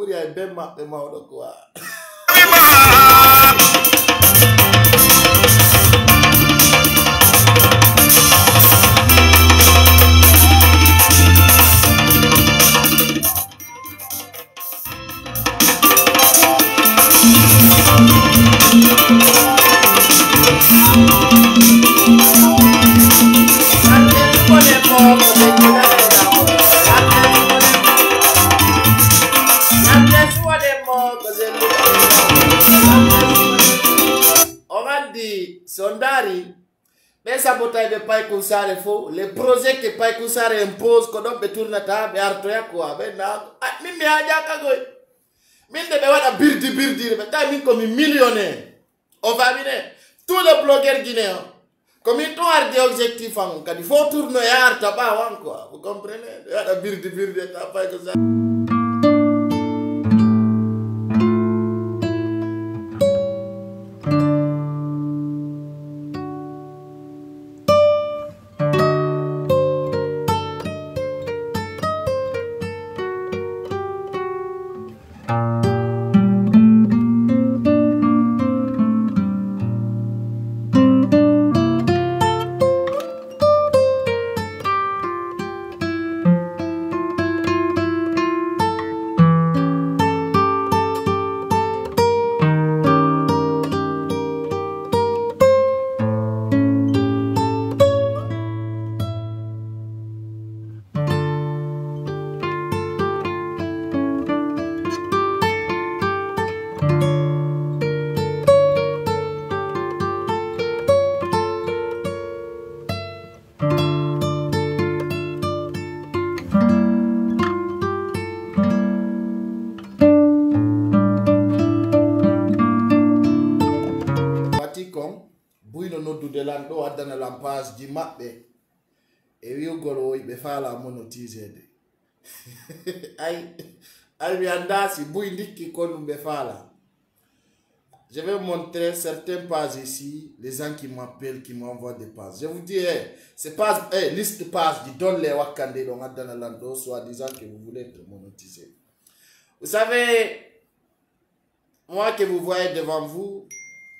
ɓuri ay ben maɓɓe mawɗo quoi. Sondari, mais sabotage de Paye Koussare faux, les projets que Paye Koussare impose, qu'on doit tourner à table, et artoya quoi, ben là, mimi aja kagoy, mimi de wada birdi, mais t'as mis comme millionnaire, on va venir, tous les blogueurs guinéens, comme ils ont des objectifs en cas, il faut tourner à artaba quoi, vous comprenez, wada birdi, t'as Paye Koussare. De lando adana lampas di mappe e io golo be fa la monétiser ay mi andasi bui ndiki kon be fala. Je vais montrer certaines pages ici, les gens qui m'appellent, qui m'envoient des pages. Je vous dis, c'est pas liste pages qui donne les wakandé dans adana lando, soit disant que vous voulez être monétisé. Vous savez, moi que vous voyez devant vous,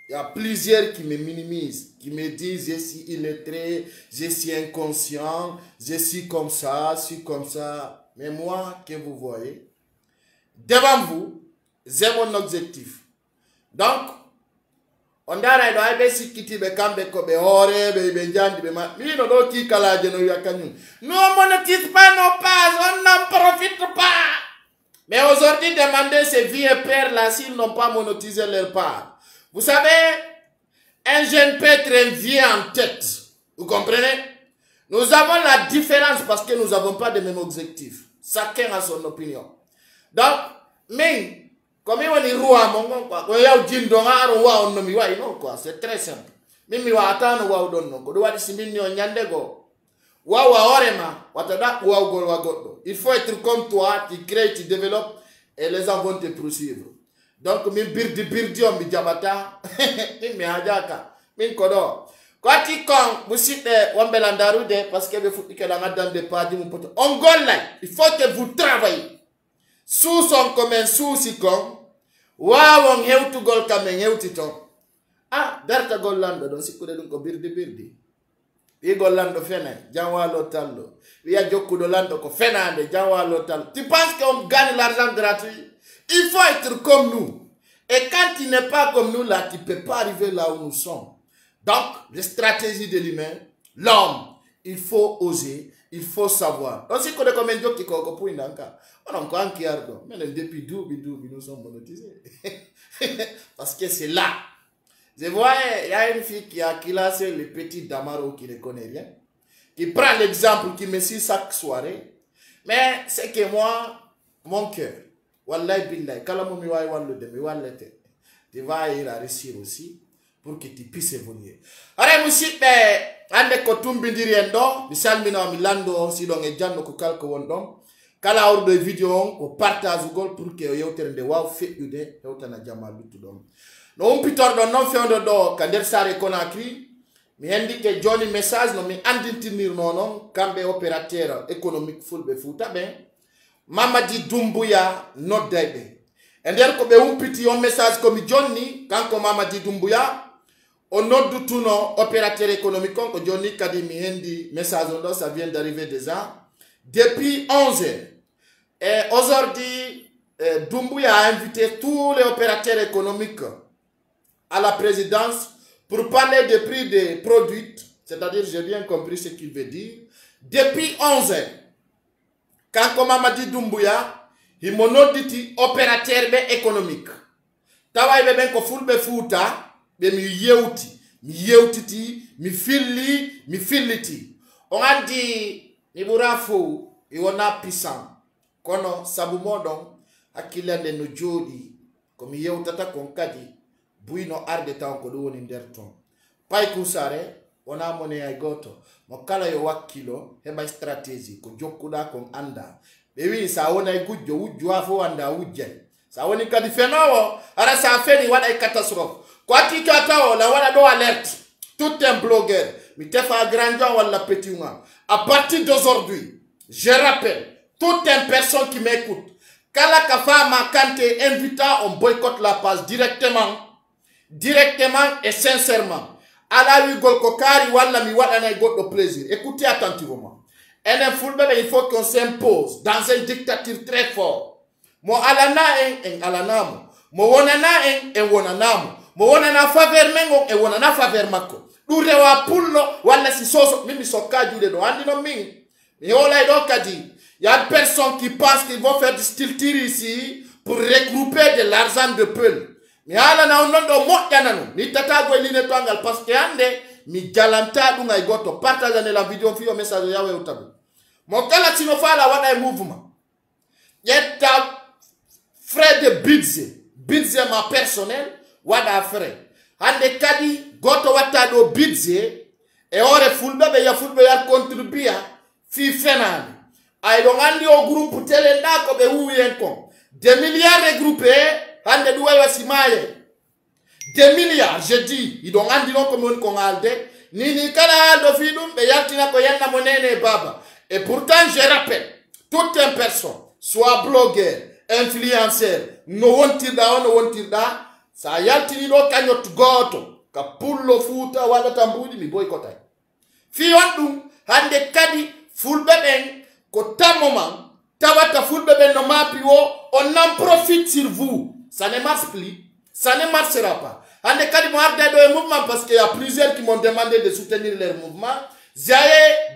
il y a plusieurs qui me minimisent, qui me disent je suis illettré, je suis inconscient, je suis comme ça, je suis comme ça. Mais moi, que vous voyez, devant vous, j'ai mon objectif. Donc, on a dit que tu ne monétise pas nos pages, on n'en profite pas. Mais aujourd'hui, demandez ces vieux pères là s'ils n'ont pas monétisé leur part. Vous savez, un jeune pêtre vient en tête. Vous comprenez? Nous avons la différence parce que nous n'avons pas de même objectif. Chacun a son opinion. Donc, mais, comme on est roi, c'est très simple. Il faut être comme toi, tu crées, tu développes et les gens vont te poursuivre. Donc, min birdi on mi jabata, mi ajaka, min kodo. Quand tu con, vous citez Wambelandarude, parce que vous faites que la madame de Padi, mon pote. On golle là, il faut que vous travaillez. Sous son commun, sous si con, waouh, on heu tu gol kamen, heu titon. Ah, darta gollando, donc si coude donc birdi. Et gollando fene, janwa lotalo. Il y a joku de lando ko fenande, janwa lotalo. Tu penses qu'on gagne l'argent gratuit? Il faut être comme nous. Et quand tu n'es pas comme nous, là, tu ne peux pas arriver là où nous sommes. Donc, les stratégies de l'humain, l'homme, il faut oser, il faut savoir. Donc, si on a comme un joke qui est pour une anka, on a encore un qui a mais depuis nous sommes monétisés. Parce que c'est là. Je vois, il y a une fille qui a classé le petit Damaro qui ne connaît rien, qui prend l'exemple, qui me suit chaque soirée. Mais c'est que moi, mon cœur, wallahi billahi, kalamoumi wa wallo de mi wallete. Tu vas y réussir aussi pour que tu puisses évoluer. Allez, musibe, ande ko tumbindiri endo, mi salmina mi lando si don e janno ko kalko wondon. Kala ordo video ko partage gol pour que yewtere de waw feƴƴude hewtana jama luttudon. No umpitorɗo non fewdo do ka nder sare Conakry, mi hendi ke joni message no mi andintinirno non kamɓe opérateur économique fulɓe Fouta ɓen Mamadi Doumbouya not dead. And there could be un petit message comme Johnny, quand Mamadi Doumbouya, au nom de tout nos opérateurs économiques, que Johnny Kadimi Hendi, message ça vient d'arriver déjà, depuis 11 heures. Et aujourd'hui, Doumbouya a invité tous les opérateurs économiques à la présidence pour parler des prix des produits, c'est-à-dire, j'ai bien compris ce qu'il veut dire, depuis 11 heures. Quand Mamadi Doumbouya, il m'a dit opérateur économique. Tawa ibe ben ko fulbe futa, be mi yewti, mi filliti. On a dit, mi burafo, iwana puissant. Kono sabu modon, akilande no jodi, komi yewtata konkadi, buino arde taw ko do woni nder ton. Pay kusare, ona mone ay goto. Mo kala yo wakilo heba strategy ko jokkuda ko anda. Be wi sa wona ay gujjo wujju afo anda wujjay. Sa woni kadi fenowo ara sa feni wada ay catastrophe. Ko ati katawo la wada do alerte. Tout un blogueur, mi tefa grandeur wala petit nga. À partir d'aujourd'hui, je rappelle toute une personne qui m'écoute. Kala Kafama Kante invita, on boycotte la page directement et sincèrement. Ala wi gol ko kari wala mi wada na goddo plaisir. Écoutez attentivement. Il faut qu'on s'impose dans une dictature très forte. Mo alana en alanamo. Mo wonana en wonanamo. Mo wonana faveur mengo en wonana faveur mako. Dure wa pullo wala si soso mimi soka jude do andi no mingi. Mi ola do kadi. Il y a des personnes qui pensent qu'ils vont faire du style tir ici pour regrouper de l'argent de peuple. Mi ala na onondo moyananu ni tatago eline twangal parce que ande mi jalanta dunga igoto partage la vidéo fio message yawe utabu mo kala tinofala wada mouvement yetta frais de budget ma personnel wada frais ande kadi goto wata do budget e ore fulbe be ya fulbe ya contribuer fi fenane ay do ngandi o groupe tele ndako be wuyen ko 2 milliards regroupés. 2 milliards, je dis, ils ont rendu non comme on congalde. Nini kala aldo fidum, be yatina ko yanna monene baba. Et pourtant, je rappelle, toute une personne, soit blogueur, influenceur, no wontirda, sa yaltini do kanyot goto, ka pullo futa wala tambudi mi boykota. Fi wandum, hande kadi fulbe ben, ko tamoman, tawata fulbe ben no mapi wo, on en profite sur vous. Ça ne marche plus. Ça ne marchera pas. En des cas de mouvement, parce qu'il y a plusieurs qui m'ont demandé de soutenir leur mouvement, j'ai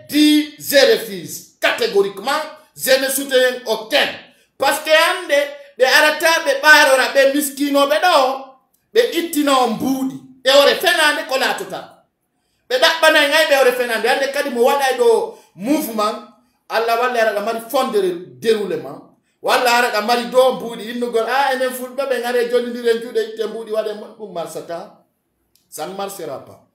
dit, je refuse. Catégoriquement, je ne soutiens aucun. Parce que de arata be barora be miskino be do be itino mbudi e ore fenande ko la tota be dabbana ngay be ore fenande ande kadi mo wada do mouvement alla walla ara mari fondere déroulement. Wala ara mari do mbudi innugol enen fulbe be ngare joni ni renjude itte mbudi wade mon marsata, ça ne marchera pas.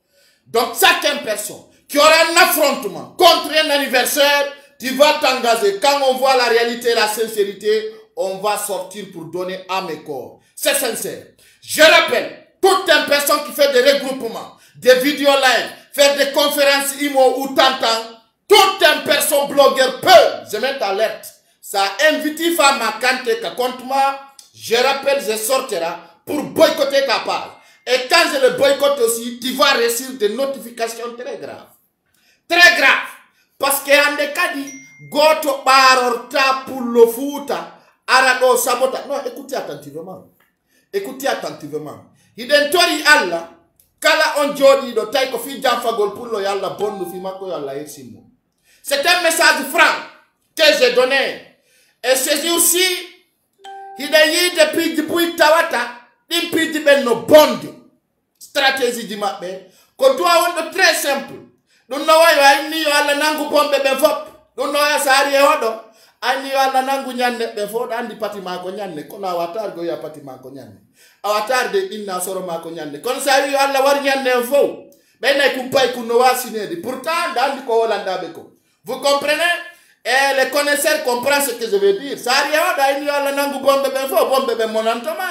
Donc chaque personne qui aura un affrontement contre un anniversaire, tu vas t'engager. Quand on voit la réalité et la sincérité, on va sortir pour donner âme et corps. C'est sincère. Je rappelle, toute une personne qui fait des regroupements, des vidéos live, faire des conférences IMO ou tantan, toute une personne blogueur peut, je mets alerte. Ça invite Fama Kante contre moi, je rappelle, je sortira pour boycotter ta page. Et quand je le boycotte aussi, tu vas recevoir des notifications très graves. Très graves. Parce que en des cas dit, goto barorta pour le foot, arado sabota. Non, écoutez attentivement. Écoutez attentivement. Hidentori Allah, kala on jodi do taiko fi jamfagol pour lo yalla bonnu fi mako yalla yesimo. C'est un message franc que j'ai donné. Et c'est aussi, il y a depuis du tawata, depuis du no bond, stratégie du matin, qu'on doit être très simple. Nous n'avons ni ala nangu bombe ben fop, nous n'avons sari hodo, ani ala nangu nyanne ben fop, andi pati mako nyanne, kon awatar go ya pati mako nyanne, awatar de inna soro mako nyanne, kon sari ala war nyanne fop, ben na kumpai kunowa sinedi, pourtant dandi ko Holanda beko. Vous comprenez? Et les connaisseurs comprennent ce que je veux dire. Ça rien d'ailleurs la nangu bombe ben fo bombe ben monantoma.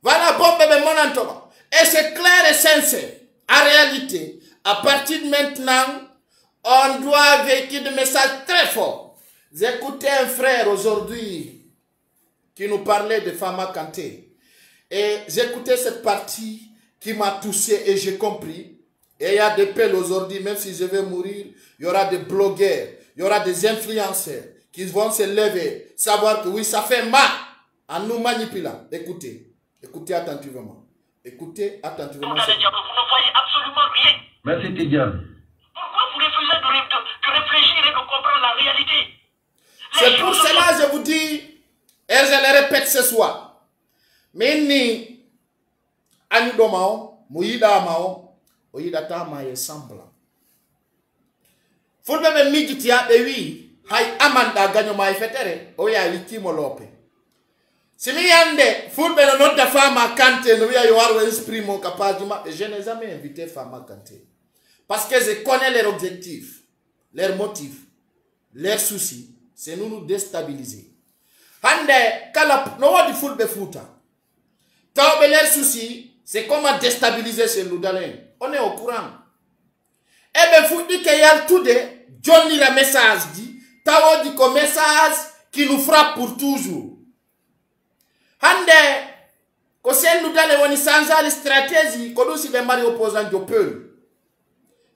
Voilà bombe ben monantoma. Et c'est clair et sincère. En réalité, à partir de maintenant, on doit véhiculer des messages très forts. J'écoutais un frère aujourd'hui qui nous parlait de Fama Kanté. Et j'écoutais cette partie qui m'a touché et j'ai compris. Et il y a des pelles aujourd'hui, même si je vais mourir, il y aura des blogueurs, il y aura des influenceurs qui vont se lever, savoir que oui, ça fait mal en nous manipulant. Écoutez, écoutez attentivement. Écoutez attentivement. Vous ne voyez absolument rien. Merci Tidiane. Pourquoi vous refusez de réfléchir et de comprendre la réalité? C'est pour cela que je vous dis, et je le répète ce soir, mais ni Anidoma, Moïda Mao, Oïda Tama est semblant. Faut même migitia de oui, hay amanda gagno mai fetere, oya likimo lope. Si mi yande, faut bien notre femme à Kanté, nous y avoir esprit mon capable, je n'ai jamais invité femme à Kanté. Parce que je connais leurs objectifs, leurs motifs, leurs soucis, c'est nous déstabiliser. Hande, kala, no wa di footbe futa. Taobe leurs soucis, c'est comment déstabiliser ces loudalens. On est au courant. Eh bien, vous dites qu'il y a tout de Johnny le message dit, Tao dit qu'un message qui nous frappe pour toujours. Hande, que c'est nous d'aller on y changer la stratégie, que nous si les maris opposants de peu.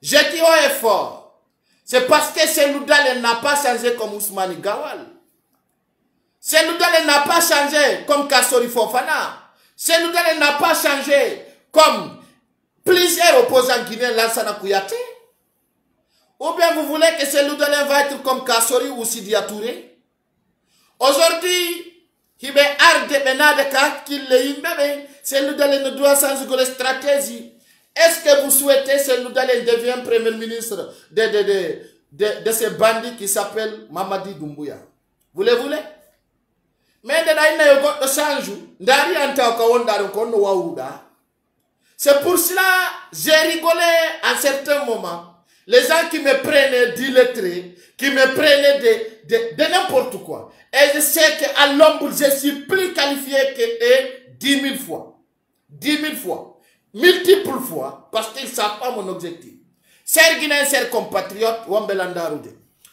Je dis au effort. C'est parce que c'est nous d'aller n'a pas changé comme Ousmane Gawal. C'est nous d'aller n'a pas changé comme Kassori Fofana. C'est nous d'aller n'a pas changé comme plusieurs opposants guinéens Lansana Kouyaté. Ou bien vous voulez que c'est nous d'aller va être comme Kassori ou Sidia Touré. Aujourd'hui, il y a arde benade ka qu'il le c'est nous d'aller ne doit changer la stratégie. Est-ce que vous souhaitez que nous d'aller devienne premier ministre de ces bandits qui s'appellent Mamadi Doumbouya? Vous le voulez? Mais de change, ndari anta ka wondaro ko no wawuda. C'est pour cela j'ai rigolé à certains moments. Les gens qui me prenaient d'illettrés, qui me prenaient de n'importe quoi. Et je sais qu'à l'ombre, je suis plus qualifié que 10 000 fois. 10 000 fois. Multiples fois. Parce qu'ils ne savent pas mon objectif. Ser Guinéen, ser compatriote, Wambelanda Roude.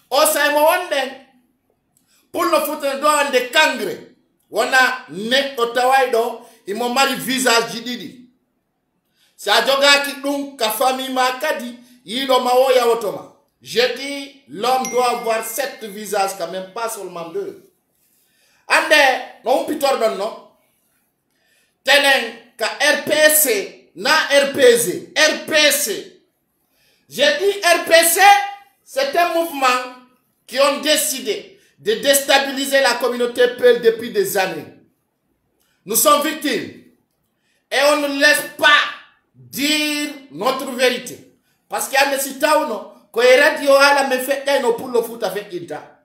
Osaimo Wande, pour le foot, on doit des cangres. On a né au Tawaïdo, ils m'ont marié visage Jididi. C'est à Djoga qui donc, ka famille Makadi, Yido Maoya Otoma. Je dis, l'homme doit avoir 7 visages, quand même, pas seulement 2. Ande, non pitor don non. Tenen ka RPC, na RPZ, RPC. J'ai dit RPC, c'est un mouvement qui ont décidé de déstabiliser la communauté Peul depuis des années. Nous sommes victimes. Et on ne laisse pas dire notre vérité. Parce qu'il y a des citations, non, qu'on est radio à la méfète pour le foot avec Inta.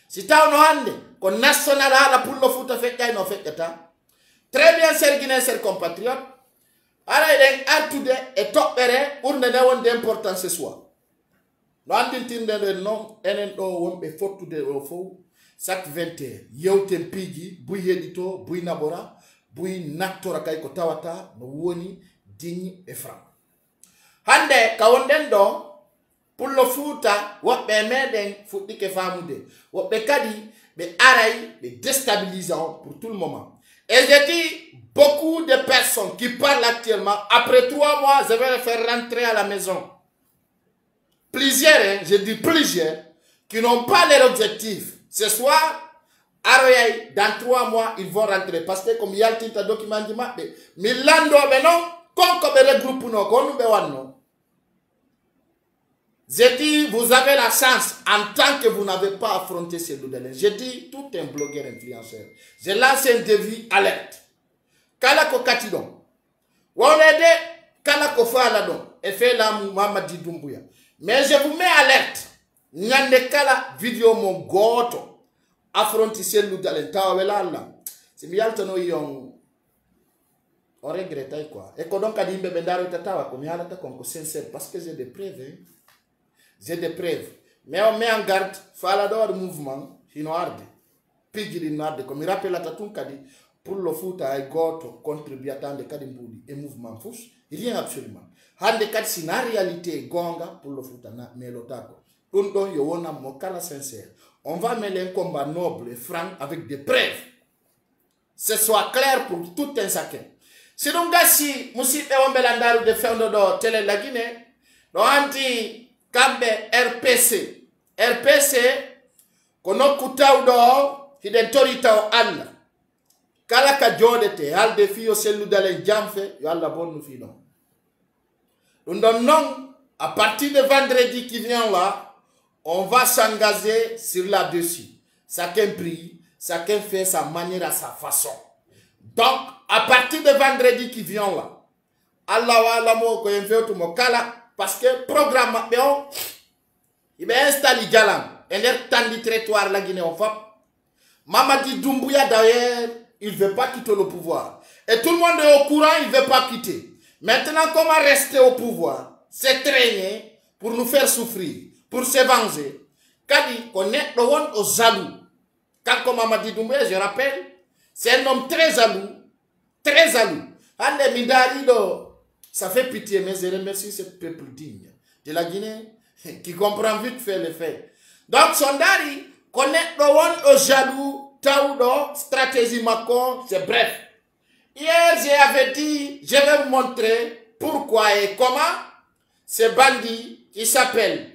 Citations, non, qu'on national à la pour le foot avec Inta, très bien, c'est Guinéen, c'est compatriote. Alors, il a tout de et top pour ne pas d'importance ce soir. Nous avons dit que non, NNO, il faut tout de faux. Chaque 20 heures, Yautem Pigi, Bouy Edito, Bouy Nabora, Bouy Naktora Kaiko Tawata, Nwoni, Digne et Franc. Hande, Kawondendo, pour le foot, what be meden, foot que famoude, what be kadi, be araï, be déstabilisant pour tout le moment. Et j'ai dit, beaucoup de personnes qui parlent actuellement, après 3 mois, je vais les faire rentrer à la maison. Plusieurs, hein, je dis plusieurs, qui n'ont pas leur objectif. Ce soir, dans 3 mois, ils vont rentrer. Parce que comme il y a un document qui m'a dit, Milando, mais non, comme regroupe non. J'ai dit, vous avez la chance en tant que vous n'avez pas affronté ces doudels. J'ai dit, tout un blogueur influenceur. J'ai lancé un devis alerte. Kalako Katidon. Wonede, Kalako Faladon. Et fait la Mamadi Doumbouya. Mais je vous mets alerte. Nyande Kala vidéo mon goto. Affronter ces doudels. Tawela là. C'est bien que nous on regrette quoi. Et quand on a dit que Bendaro Tatawa, comme il y a un sincère, parce que j'ai des preuves. Hein. J'ai des preuves. Mais on met en garde, Falador mouvement, il n'a pas Pigili n'a pas comme il rappelle la Tatoun Kadi, pour le foot à Goto, contribuer à tant de Kadimboudi et mouvement fouche, il y a absolument. Hande Kadi, c'est une réalité gonga pour le foot à mais l'otako. Undo yowona mokala sincère. On va mener un combat noble et franc avec des preuves. Ce soit clair pour tout un chacun. Si nous gasi musibe ombelandaru de fendo do tele la Guinée, do anti kambe RPC. RPC kono kutaw do hidentori taw Allah. Kala ka jodete halde fiyo selu dalen jamfe yo Allah bonnu fi non. Non, à partir de vendredi qui vient là, on va s'engager sur là-dessus. Chacun prie, chacun fait sa manière à sa façon. Donc, à partir de vendredi qui vient là, Allah wa lamo ko enveo to mokala parce que programme il va installer Galang, un tandi territoire la Guinée en fait. Mamadi Doumbouya d'ailleurs, il veut pas quitter le pouvoir. Et tout le monde est au courant, il veut pas quitter. Maintenant, comment rester au pouvoir? C'est traîner pour nous faire souffrir, pour se venger. Kadi, qu'on est le monde aux jaloux. Quand comme Mamadi Doumbouya, je rappelle, c'est un homme très jaloux. Très jaloux. Ande Midarido, ça fait pitié, mais je remercie ce peuple digne de la Guinée qui comprend vite fait les faits. Donc, Sondari, qu'on est le monde aux jaloux, Taoudo, stratégie Macron, c'est bref. Hier, j'avais dit, je vais vous montrer pourquoi et comment ce bandit qui s'appelle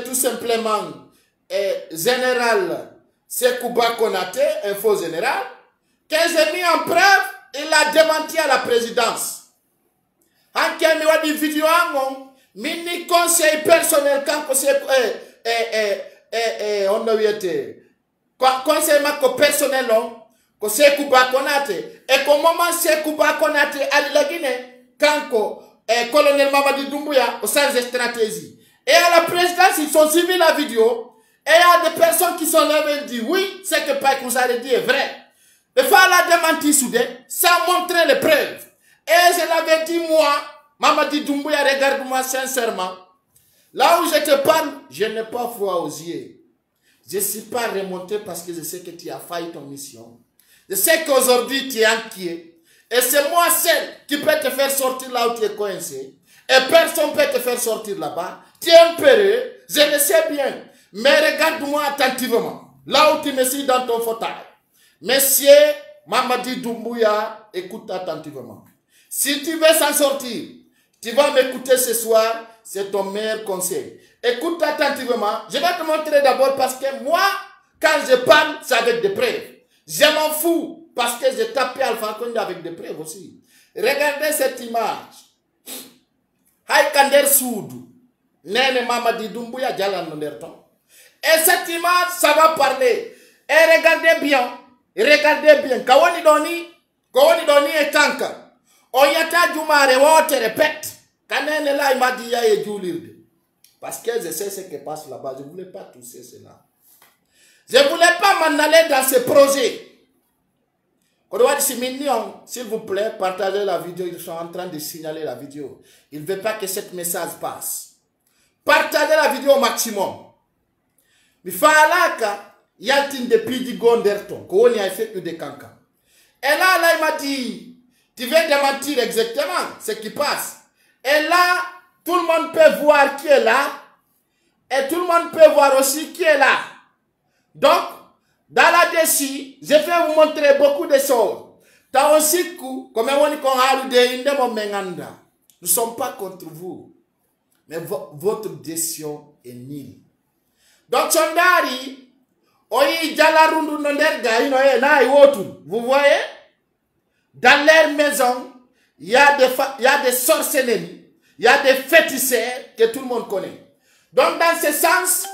tout simplement Général Sekouba Konaté, un faux général, que j'ai mis en preuve, il a démenti à la présidence. En quel a dit vidéo, mini conseil personnel quand on a été conseil personnel ko Sekouba Konaté et qu'au moment Sekouba Konaté à la Guinée quand colonel Mamadi Doumbouya au sens de stratégie et à la présidence ils sont suivis la vidéo et il y a des personnes qui sont là et disent oui c'est que Paï Koussare dit est vrai. Le fait la démenti soudain sans montrer les preuves et je l'avais dit moi Mamadi Doumbouya regarde-moi sincèrement là où je te parle je n'ai pas foi aux yeux. Je ne suis pas remonté parce que je sais que tu as failli ton mission. Je sais qu'aujourd'hui tu es inquiet. Et c'est moi seul qui peut te faire sortir là où tu es coincé. Et personne ne peut te faire sortir là-bas. Tu es impérieux, je le sais bien. Mais regarde-moi attentivement. Là où tu me suis dans ton fauteuil. Monsieur Mamadi Doumbouya, écoute attentivement. Si tu veux s'en sortir, tu vas m'écouter ce soir. C'est ton meilleur conseil. Écoute attentivement. Je vais te montrer d'abord parce que moi, quand je parle, c'est avec des preuves. Je m'en fous parce que j'ai tapé Alpha Condé avec des preuves aussi. Regardez cette image. Haïkander Soudou. Nene Mamadi Doumbouya Djalan Nonderton. Et cette image, ça va parler. Et regardez bien. Regardez bien. Kawani Doni et Tanka. Oyata Djoumare, on te répète. Kanene là, il m'a dit, et Djoulirde. Parce que je sais ce qui passe là-bas. Je ne voulais pas tousser cela. Je ne voulais pas m'en aller dans ce projet. S'il vous plaît, partagez la vidéo. Ils sont en train de signaler la vidéo. Ils ne veulent pas que ce message passe. Partagez la vidéo au maximum. Mais Falaka, il y a une depuis du Gonderton. Qu'on y a fait de Kanka. Et là, il m'a dit, tu viens démentir exactement ce qui passe. Et là, tout le monde peut voir qui est là. Et tout le monde peut voir aussi qui est là. Donc, dans la déci, je vais vous montrer beaucoup de choses. Nous ne sommes pas contre vous. Mais votre décision est nulle. Donc, Sondari, vous voyez, dans leur maison, il y a des sorcelleries, il y a des féticheurs que tout le monde connaît. Donc, dans ce sens,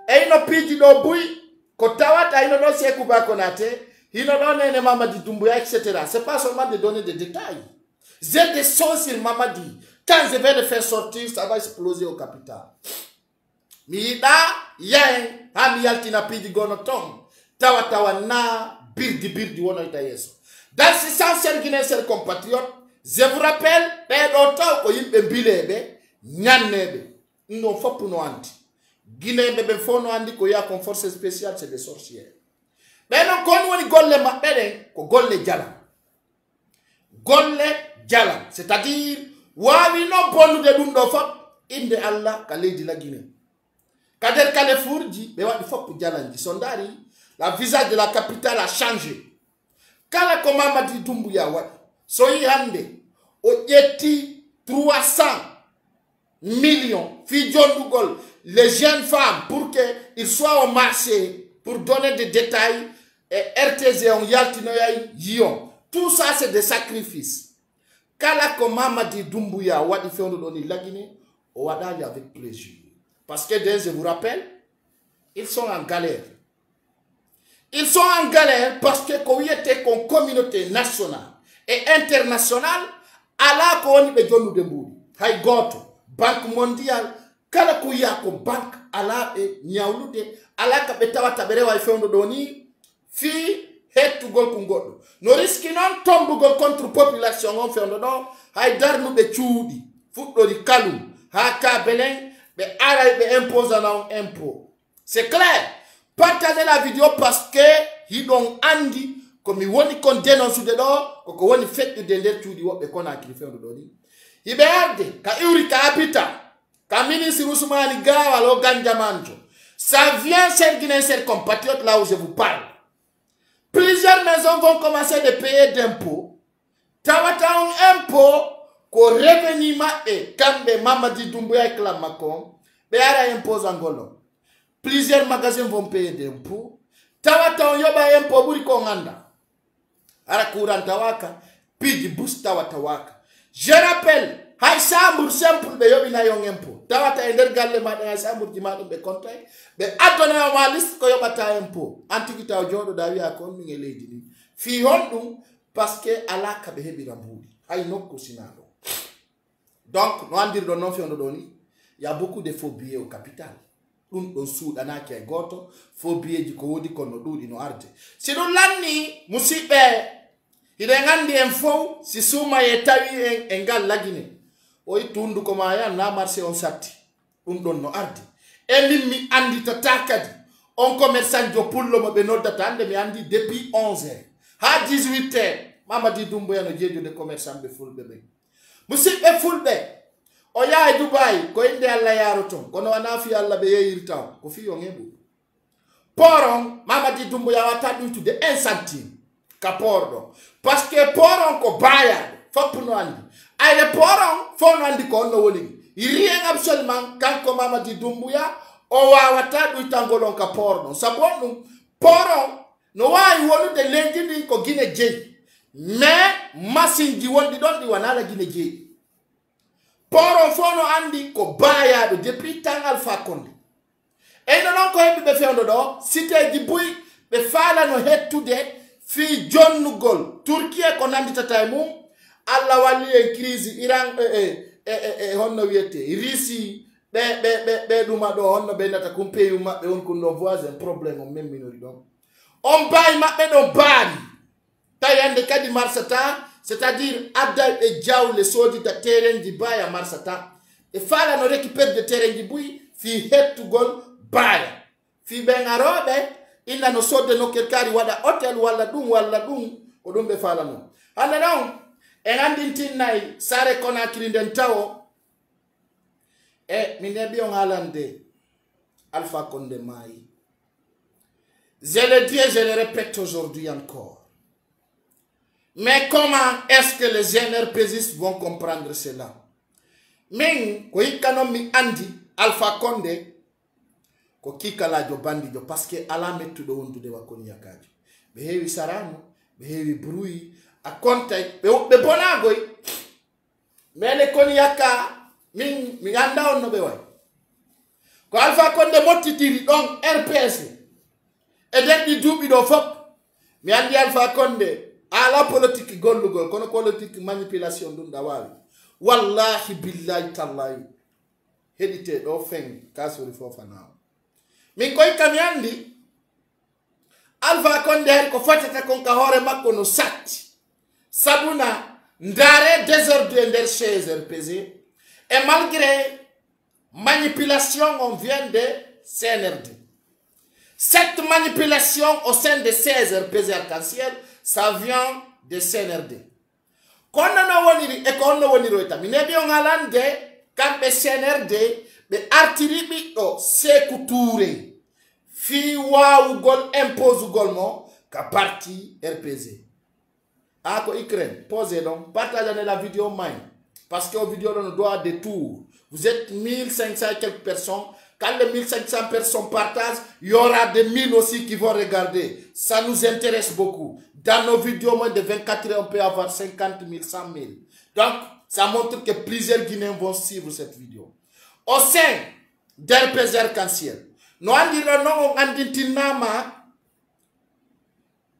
et il pidi do bouy, kotawata il no Sekouba Konaté, il no donne Mamadi Doumbouya, etc. C'est pas seulement de donner des détails. J'ai des choses sur Mamadi. Quand je vais le faire sortir, ça va exploser au capital. Mida, yen, amiyaltina pidi gonoton, tawa na, birdi wono ita yeso. Dans ce sens, chers Guinéens, chers compatriotes, je vous rappelle, non faut pour nous anti. Guinée bébé faut nous andi ko ya comme force spéciale c'est des sorcières. Mais non kon woni golle mabbe ko golle jalam. Golle jalam, c'est-à-dire wawi no bonu de dum do fop inde Allah ka leydi la Guinée. Kader Kalefour dit, mais il faut que Djalandi Sondari, la visage de la capitale a changé. Kala Komama dit Dumbuya, soyi hande, o yeti 300 millions, Fidjon Dougol, les jeunes femmes, pour qu'ils soient au marché, pour donner des détails, RTZ, Yaltinoya, Yon. Tout ça, c'est des sacrifices. Kala Komama dit Dumbuya, Wadi Féondoni, la Guinée, Ouadali avec plaisir. Parce que, je vous rappelle, ils sont en galère. Ils sont en galère parce que quand il était une communauté nationale et internationale, Allah ko be jonu de mburi. Hay goto, Banque mondiale, kala ko yako banque ala e nyawlude, ala ka betawa tabere wa ifeondo doni, fi hetu gol kungodo. No riski non tombu gol contre population on feondo do, hay darnu be chuudi, futdo di kalum, ha ka belen, be ara be impose na impôt. C'est clair. Partagez la vidéo parce que ils ont andi comme ils vont qu'on dénonce de l'or, qu'on vont faire de délai tout du wop et qu'on a écrit faire de l'ori. Il regarde, quand il habita, quand ministre Ousmane Gawa lo ganja manjo, ça vient servir ses compatriotes là où je vous parle. Plusieurs maisons vont commencer de payer d'impôts. Tawata un impôt qu'au revenu ma et kambe Mamadi Doumbouya et Klamakon, béara impose Angolo. Plusieurs magasins vont payer des impôts. Tawata on yoba impôt buri konganda. Ara courant tawaka, pigi boost tawata waka. Je rappelle, hay sambur simple be yobi na yon impôt. Tawata ender galle ma hay sambur di ma be contrat. Be adona ma liste ko yoba ta impôt. Antikita jodo dawi akon mi ngeleji ni. Fi hondum parce que ala ka be hebi rambuli. Hay nokko sinado. Donc, no andir do non fi ondo doni. Il y a beaucoup de faux billets au capital. On souda na ke goto fo biye di ko wodi kono dudi no arte si don lanni musibe ide ngandi en fo si suma ye tawi en gal lagine o itundu ko maya na marché on satti don no arde e limmi andi to takadi on commerçant jo pullo mo be noddata ande mi andi depuis 11h ha 18h Mamadi Doumbouya no jeju de commerçant be fulbe be musibe fulbe o yaay Dubai ko inde alla yaroton kono wana fi alla be yeyirtaw ko fi yongebu poron Mamadi Doumbouya wata dum to de 1 centime ka pordo parce que poron ko baya fop no andi ay le poron fo no andi ko no woni rien absolument kanko Mamadi Doumbouya o wawata du tangolon ka pordo sabonu poron no wayi wonu de lendi ko gine jeyi mais masinji wondi don di wanala gine jeyi Poro fono andi ko baya depuis tant Alpha Condé. Et non ko hebi be feondo do cité di buy be fala no hettude fi jonnugol Turquie ko nandi tatay mum alla wali en crise Iran honno wiete Russie be duma do honno be nata kum peyu mabbe on ko no voisin problème on même minori do on bay mabbe do baadi tayande kadi marsata c'est-à-dire Abdel et Diaw les sodi de terrain di baya marsata e fala no récupère de terrain di buy fi hettu gol baya fi ben arobe inna no sodde no kelkari wada hotel wala dum ko dum be fala no anda non en andintin nay sare Conakry den tawo e minebi on halande Alpha Condé mai je le dis et je le répète aujourd'hui encore. Mais comment est-ce que les jeunes RPGistes vont comprendre cela? Ming, ko ikanomi andi Alpha Condé, ko kikala jo bandi jo, parce que ala metu do wondu de wakoni yakaji. Be hewi sarano, be hewi brui, a kontai, be bonagoy. Mele koni yaka, mi anda on no be way. Ko Alpha Condé motitiri donc RPS. Et den di dubi do fop. Mi andi Alpha Condé. À la politique golugol kono politique manipulation dum da wawi wallahi billahi tallahi hedite do fen kasori fofana min koy kamyandi Alpha Condé ko fatata kon ka hore makko no satti sabuna ndare désordre der chez RPZ et malgré manipulation on vient de CNRD. Cette manipulation au sein de 16 RPZ arc-en-ciel, ça vient de CNRD. Quand on a woniri et qu'on a woniro eta, minebi on alande kambe CNRD, be artiri ɓiɗɗo Sékou Touré fi wawugol imposugol mo ka parti RPG ko Ukraine posez donc partagez la vidéo main parce que la vidéo doit avoir des tours. Vous êtes 1500 et quelques personnes. Quand les 1500 personnes partagent, il y aura des 1000 aussi qui vont regarder. Ça nous intéresse beaucoup. Dans nos vidéos, moins de 24 heures, on peut avoir 50 000, 100 000. Donc, ça montre que plusieurs Guinéens vont suivre cette vidéo. Au sein d'RPG Arc-en-Ciel, nous avons dit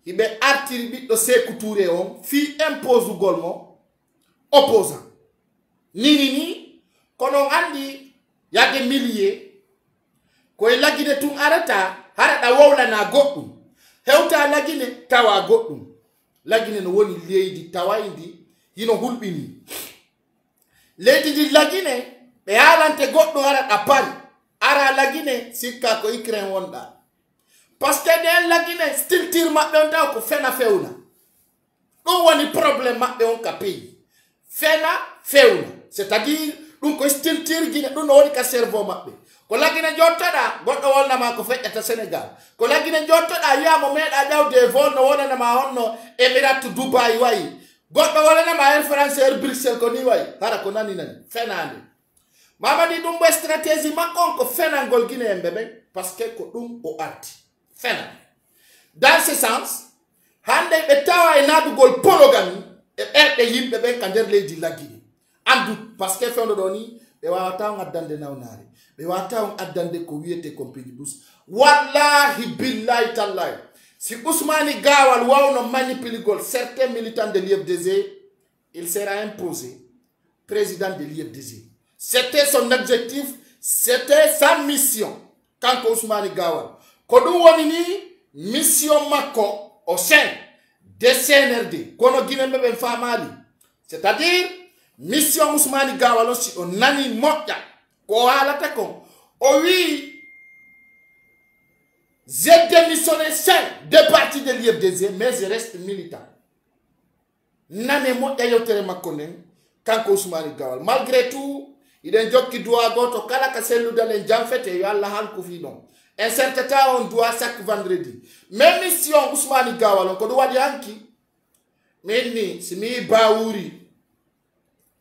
il y a artiri de Sékou Touré fi impose golmo opposant. Ni kono andi y a des milliers ko lagine tun arata harada wowla na goddum hewta lagine tawa goddum lagine no woni leydi tawayndi hino hulbini leydi di lagine be halante goddum arada pari ara lagine sikka ko Ukraine wonda parce que den lagine stiltir mabbe on taw ko fena fewna dum woni problème mabbe on ka pays fena fewna c'est-à-dire dum ko stiltir gine dum no woni ka cerveau mabbe ko lagine jottada goddo wonna ma ko feccata Sénégal ko lagine jottada yamo meda jawde vol no wona ma honno Emirates Dubai wayi goddo wona ma Air France Air Bruxelles ko ni wayi hara ko nani fenande mamadi dum bo stratégie makon ko fenangol gine mbebe parce que ko dum o arti fena dans ce sens hande be tawa e nadugol polygamy e erde yimbe be kander leydi lagine andu parce que fendo doni be wawata on addande nawnare be wawata on addande ko wiete compagnie wallahi billahi tallahi si Ousmane Gawal wawno manipuligol certains militants de l'IFDZ il sera imposé président de l'IFDZ. C'était son objectif, c'était sa mission quand Ousmane Gawal kodou woni ni mission makko au sein de CNRD kono Guinée be famali, c'est-à-dire mission Ousmane Gawal si on nani moja ko halata ko o wi j'ai démissionné seul de parti de l'IFDZ mais je reste militant nane moja yotere makonen kanko Ousmane Gawal malgré tout il est un qui doit goto kala ka selu dalen jamfete yo Allah han ko fi non un certain temps on doit chaque vendredi même mission Ousmane Gawal ko do wadi hanki menni simi baouri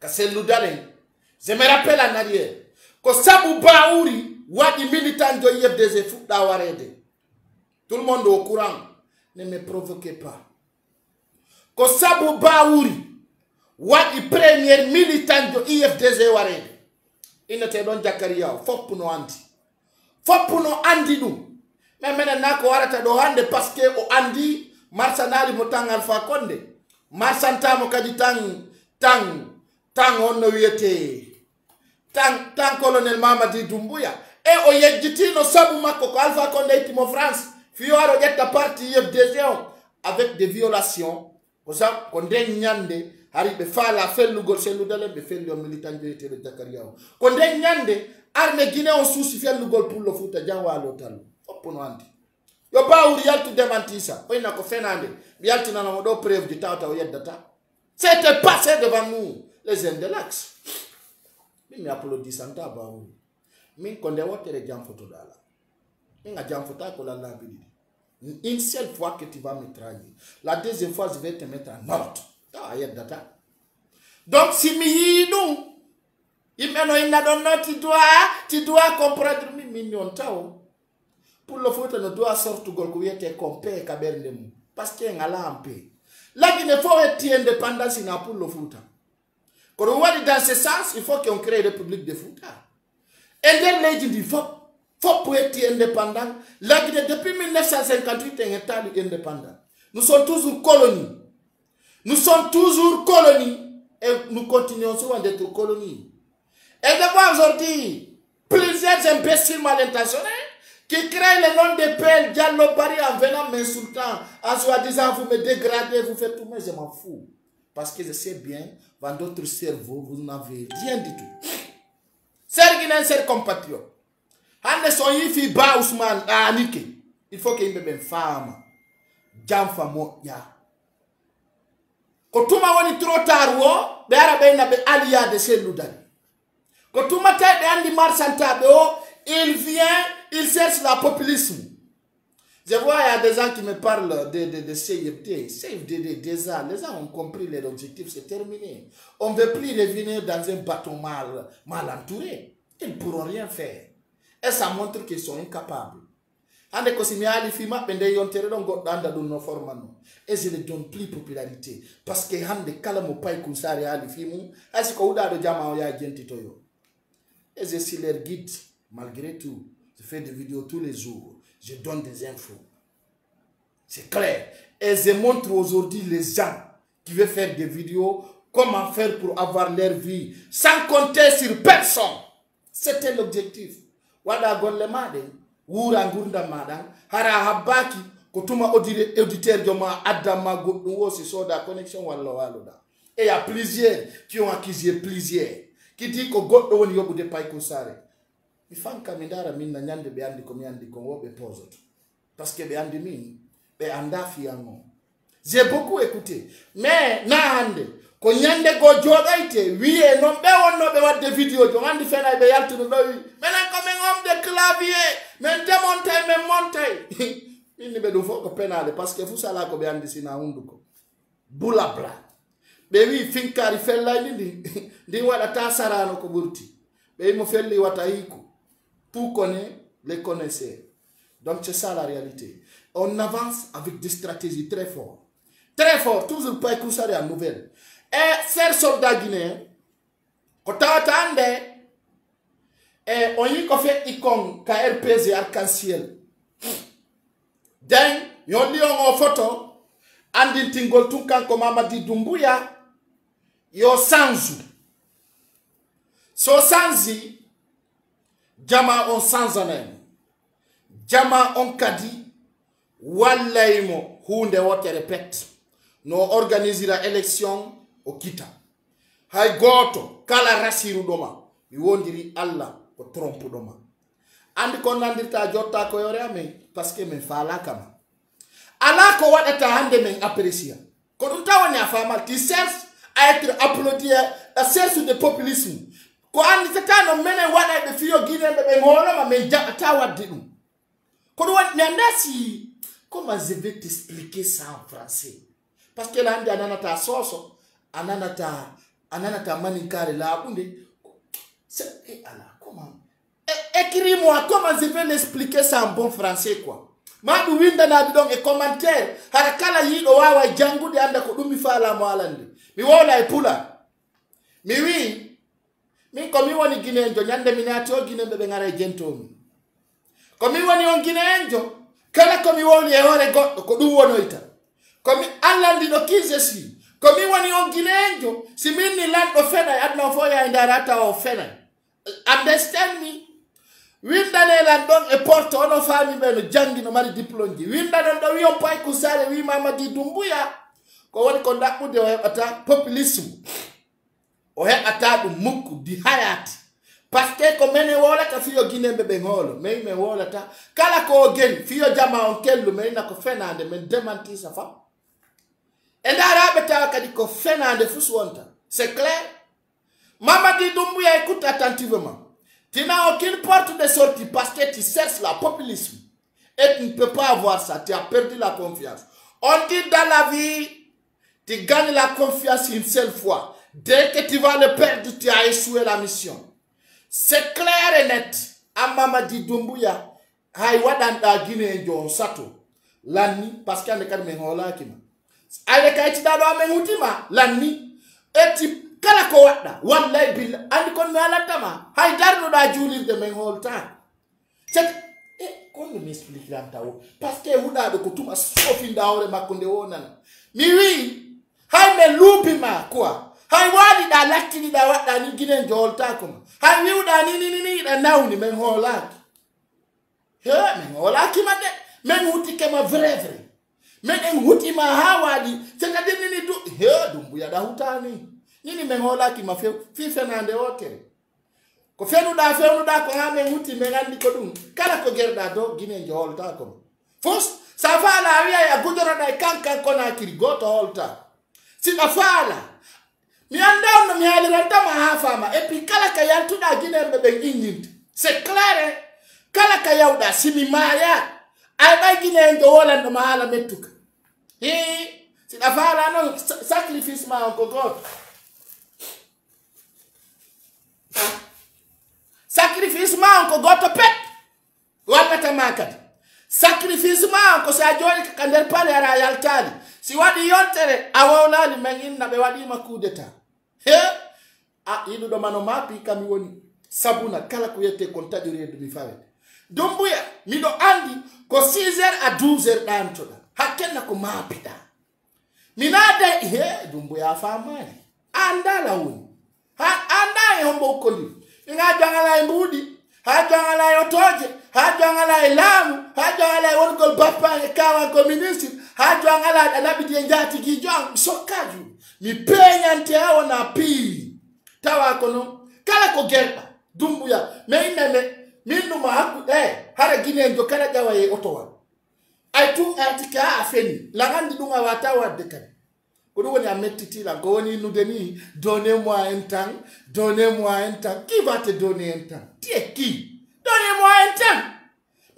ka selu dalen je me rappelle en arrière ko sabu baouri wadi militant de IFDZ fuda warede tout le monde au courant ne me provoquez pas ko sabu baouri wadi premier militant de IFDZ warede inete don Jakaria fop no andi dum mais menen nako warata do hande parce que o andi marsanali mo tang Alpha Condé marsanta mo kadi tang onno wiete tang colonel Mamadi Doumbouya e o yejjitino sabu makko ko Alpha Condé timo France fioro jetta parti IFDZ avec des violations ko sa ko den nyande hari be fala fellugol selludale be fello militant de Jakaria ko den nyande arme Guinée on souci fellugol pour le Fouta janwalo tal oppono andi yo baawuri yaltu démentisa oyna ko fenande bi yaltina no do preuve du tawta o yeddata c'était passé devant nous les uns de l'axe mi applaudissant ta baawuri min ko nde wotere jam photo dala inga jam photo ko la bidi une seule fois que tu vas me trahir la deuxième fois je vais te mettre en ordre ta yeddata donc si mi yinu imeno inna don no tu dois comprendre mi mignon tao pour le Fouta no doit sortu gol ko yete compé ka bernde mu parce que ngala ampe la Guinée faut être indépendance na pour le Fouta quand on va dans ce sens il faut qu'on crée une république de Fouta et der lady di faut pour être indépendant la Guinée depuis 1958 est état indépendant nous sommes toujours colonie et nous continuons souvent d'être colonie. Et de voir aujourd'hui plusieurs imbéciles mal intentionnés qui créent le nom de Pel Diallo Paris en venant m'insultant, en soi-disant vous me dégradez, vous faites tout, mais je m'en fous. Parce que je sais bien, dans d'autres cerveaux, vous n'avez rien du tout. Serguinens, compatriotes. Hande son yifi ba Ousmane Anike. Il faut qu'il me femme. Jamfa mo ya. Kotuma woni trop tard wo, be arabe na be aliya de seludani. Quand tout matin de Andy Marsantabe, il vient, il cherche la populisme. Je vois, il y a des gens qui me parlent de CFD. CFD, déjà, les gens ont compris leur objectif, c'est terminé. On ne veut plus revenir dans un bâton mal entouré. Ils ne pourront rien faire. Et ça montre qu'ils sont incapables. Et je ne donne plus popularité. Parce que et je suis leur guide, malgré tout. Je fais des vidéos tous les jours. Je donne des infos. C'est clair. Et je montre aujourd'hui les gens qui veulent faire des vidéos, comment faire pour avoir leur vie, sans compter sur personne. C'était l'objectif. Wada golle made, wura ngurda madan, hara habaki, kotuma auditeur joma adama godou si soda connexion walla da. Et il y a plusieurs qui ont accusé plusieurs. Qui dit que godou woni yobude pay ko sare. Il faut que mindara minna nyande be andi ko mi andi ko wobe poso. Parce que be andi min be anda fiango. J'ai beaucoup écouté. Mais na hande ko nyande go jogaite wiye no be wonno be wadde vidéo jo andi fena be yaltu no wi. Menen ko men om de clavier, men démonter men monter. Minni be do foko penale parce que fu sala ko be andi sina hunduko. Bula bra. Be wi finkari fella ndi wada ta sarano ko burti. Be mo felli wata hiku. Tout connaît, les connaisseurs. Donc c'est ça la réalité. On avance avec des stratégies très fortes. Très fortes, toujours pas écouter ça en nouvelle. Et ces soldats guinéens, quand on attendait, et on y a fait icône KRPZ arc-en-ciel. Donc, on lit en photo, Andi Tingol Tunkan comme Mamadi Doumbouya, yo sanzu. So sanzi, Jama on sanzanem. Jama on kadi. Wallaimo hunde wote répète. No organisera élection au kita. Hay goto kala rasiru doma. Mi wondiri Allah ko trompe doma. Andi kon nandirta jotta ko yore amen parce que men fala kama. Ala ko wadata hande men apprécier. Ko dum tawani afama ti cherche à être applaudi à cherche de populisme. Ko andi tatano menen wada be fiyo Guinée be ngolo ma men tawa didum. Ko do wat nandasi comment je vais t'expliquer ça en français parce que là andi ananata soso ananata manikare la bunde c'est ala comment écris-moi comment je vais l'expliquer ça en bon français quoi. Ma du winda na bidon e commentaire harakala yido wawa jangude anda ko dumi fala mo alande mi wola e pula mi wi mi komi woni Guinée njo nyande minati o Guinée be ngara jentomi komi woni on Guinée njo kala komi woni e hore goddo ko dum wonoita komi allandi no kizesi komi woni on Guinée njo si minni lando fena adno fo ya ndarata o fena understand me. Winda ne landon e porto ono fami be no jangi no mari diplôme ji winda non do wion pay ku sare wi Mamadi Doumbouya ko woni ko dakkude o hebata populisme o hebata dum mukku di hayati parce que ko mene wola ka fiyo Guinée be ngolo me me wola ta kala ko gel fiyo jama on kellu me na ko fenande men démenti sa fa e ndara beta kadi ko fenande fus wonta c'est clair. Mamadi Doumbouya écoute attentivement. Tu n'as aucune porte de sortie parce que tu cherches la populisme. Et tu ne peux pas avoir ça. Tu as perdu la confiance. On dit dans la vie, tu gagnes la confiance une seule fois. Dès que tu vas le perdre, tu as échoué la mission. C'est clair et net. À Mamadi Doumbouya, Haïwadanda Guinée Njon Sato. L'année, parce qu'il y a des cas de Mengola qui m'a. Avec Haïti d'Adwa Mengoutima, l'année. Et tu kala ko wadda wallahi billah andi kon mi alatama hay darno da julirde men holta c'est kon mi explique lam taw parce que huda do ko tuma sofi ndawre makko nde wonan mi wi hay me lupima quoi hay wadi da lakkini da wadda ni Guinée jolta ko hay wiuda ni da nawni men holaki he men holaki madde men huti kema vrai men en huti ma hawadi c'est-à-dire ni do he Doumbouya da hutani nini mengola ki mafia fi fenande okere ko fenu da ko ha men huti menandi ko dum kala ko gerda do Guinée njo holta ko fos sa fala wiya ya gudoro da kankan ko na kiri goto holta si na fala mi anda no mi aliranta ma ha fama et puis kala ka yantu da gine bebe ingint c'est clair kala ka yawda simi maya ay ba gine ndo wala ndo mahala metuka si da fala no sacrifice ma ko god sacrifice ma ko goto pet wala tamakat sacrifice ma ko sa jori ka nder pale ara yaltali si wadi yontere awolali mengin na be wadi makudeta idu do mano mapi kami woni sabuna kala ko yete kontadio redu mi fawe dumbuya mi do andi ko 6h à 12h dantoda hakenna ko mapida minade dumbuya famani anda lawuni anda yombo koli nga jangala mbudi ha jangala yotoje ha jangala lamu ha jangala wongol bappa e kawa communiste ha jangala anabidi njati gijong sokaju mi penyante awona pi tawa kono kala ko gerba dumbuya me inene minu ma haku hara gine ndo kala gawa ye otowa ay tu atika afeni la ngandi dunga watawa dekane kodo woni amettiti la goni nudeni donnez-moi un temps qui va te donner un temps tu es qui donnez-moi un temps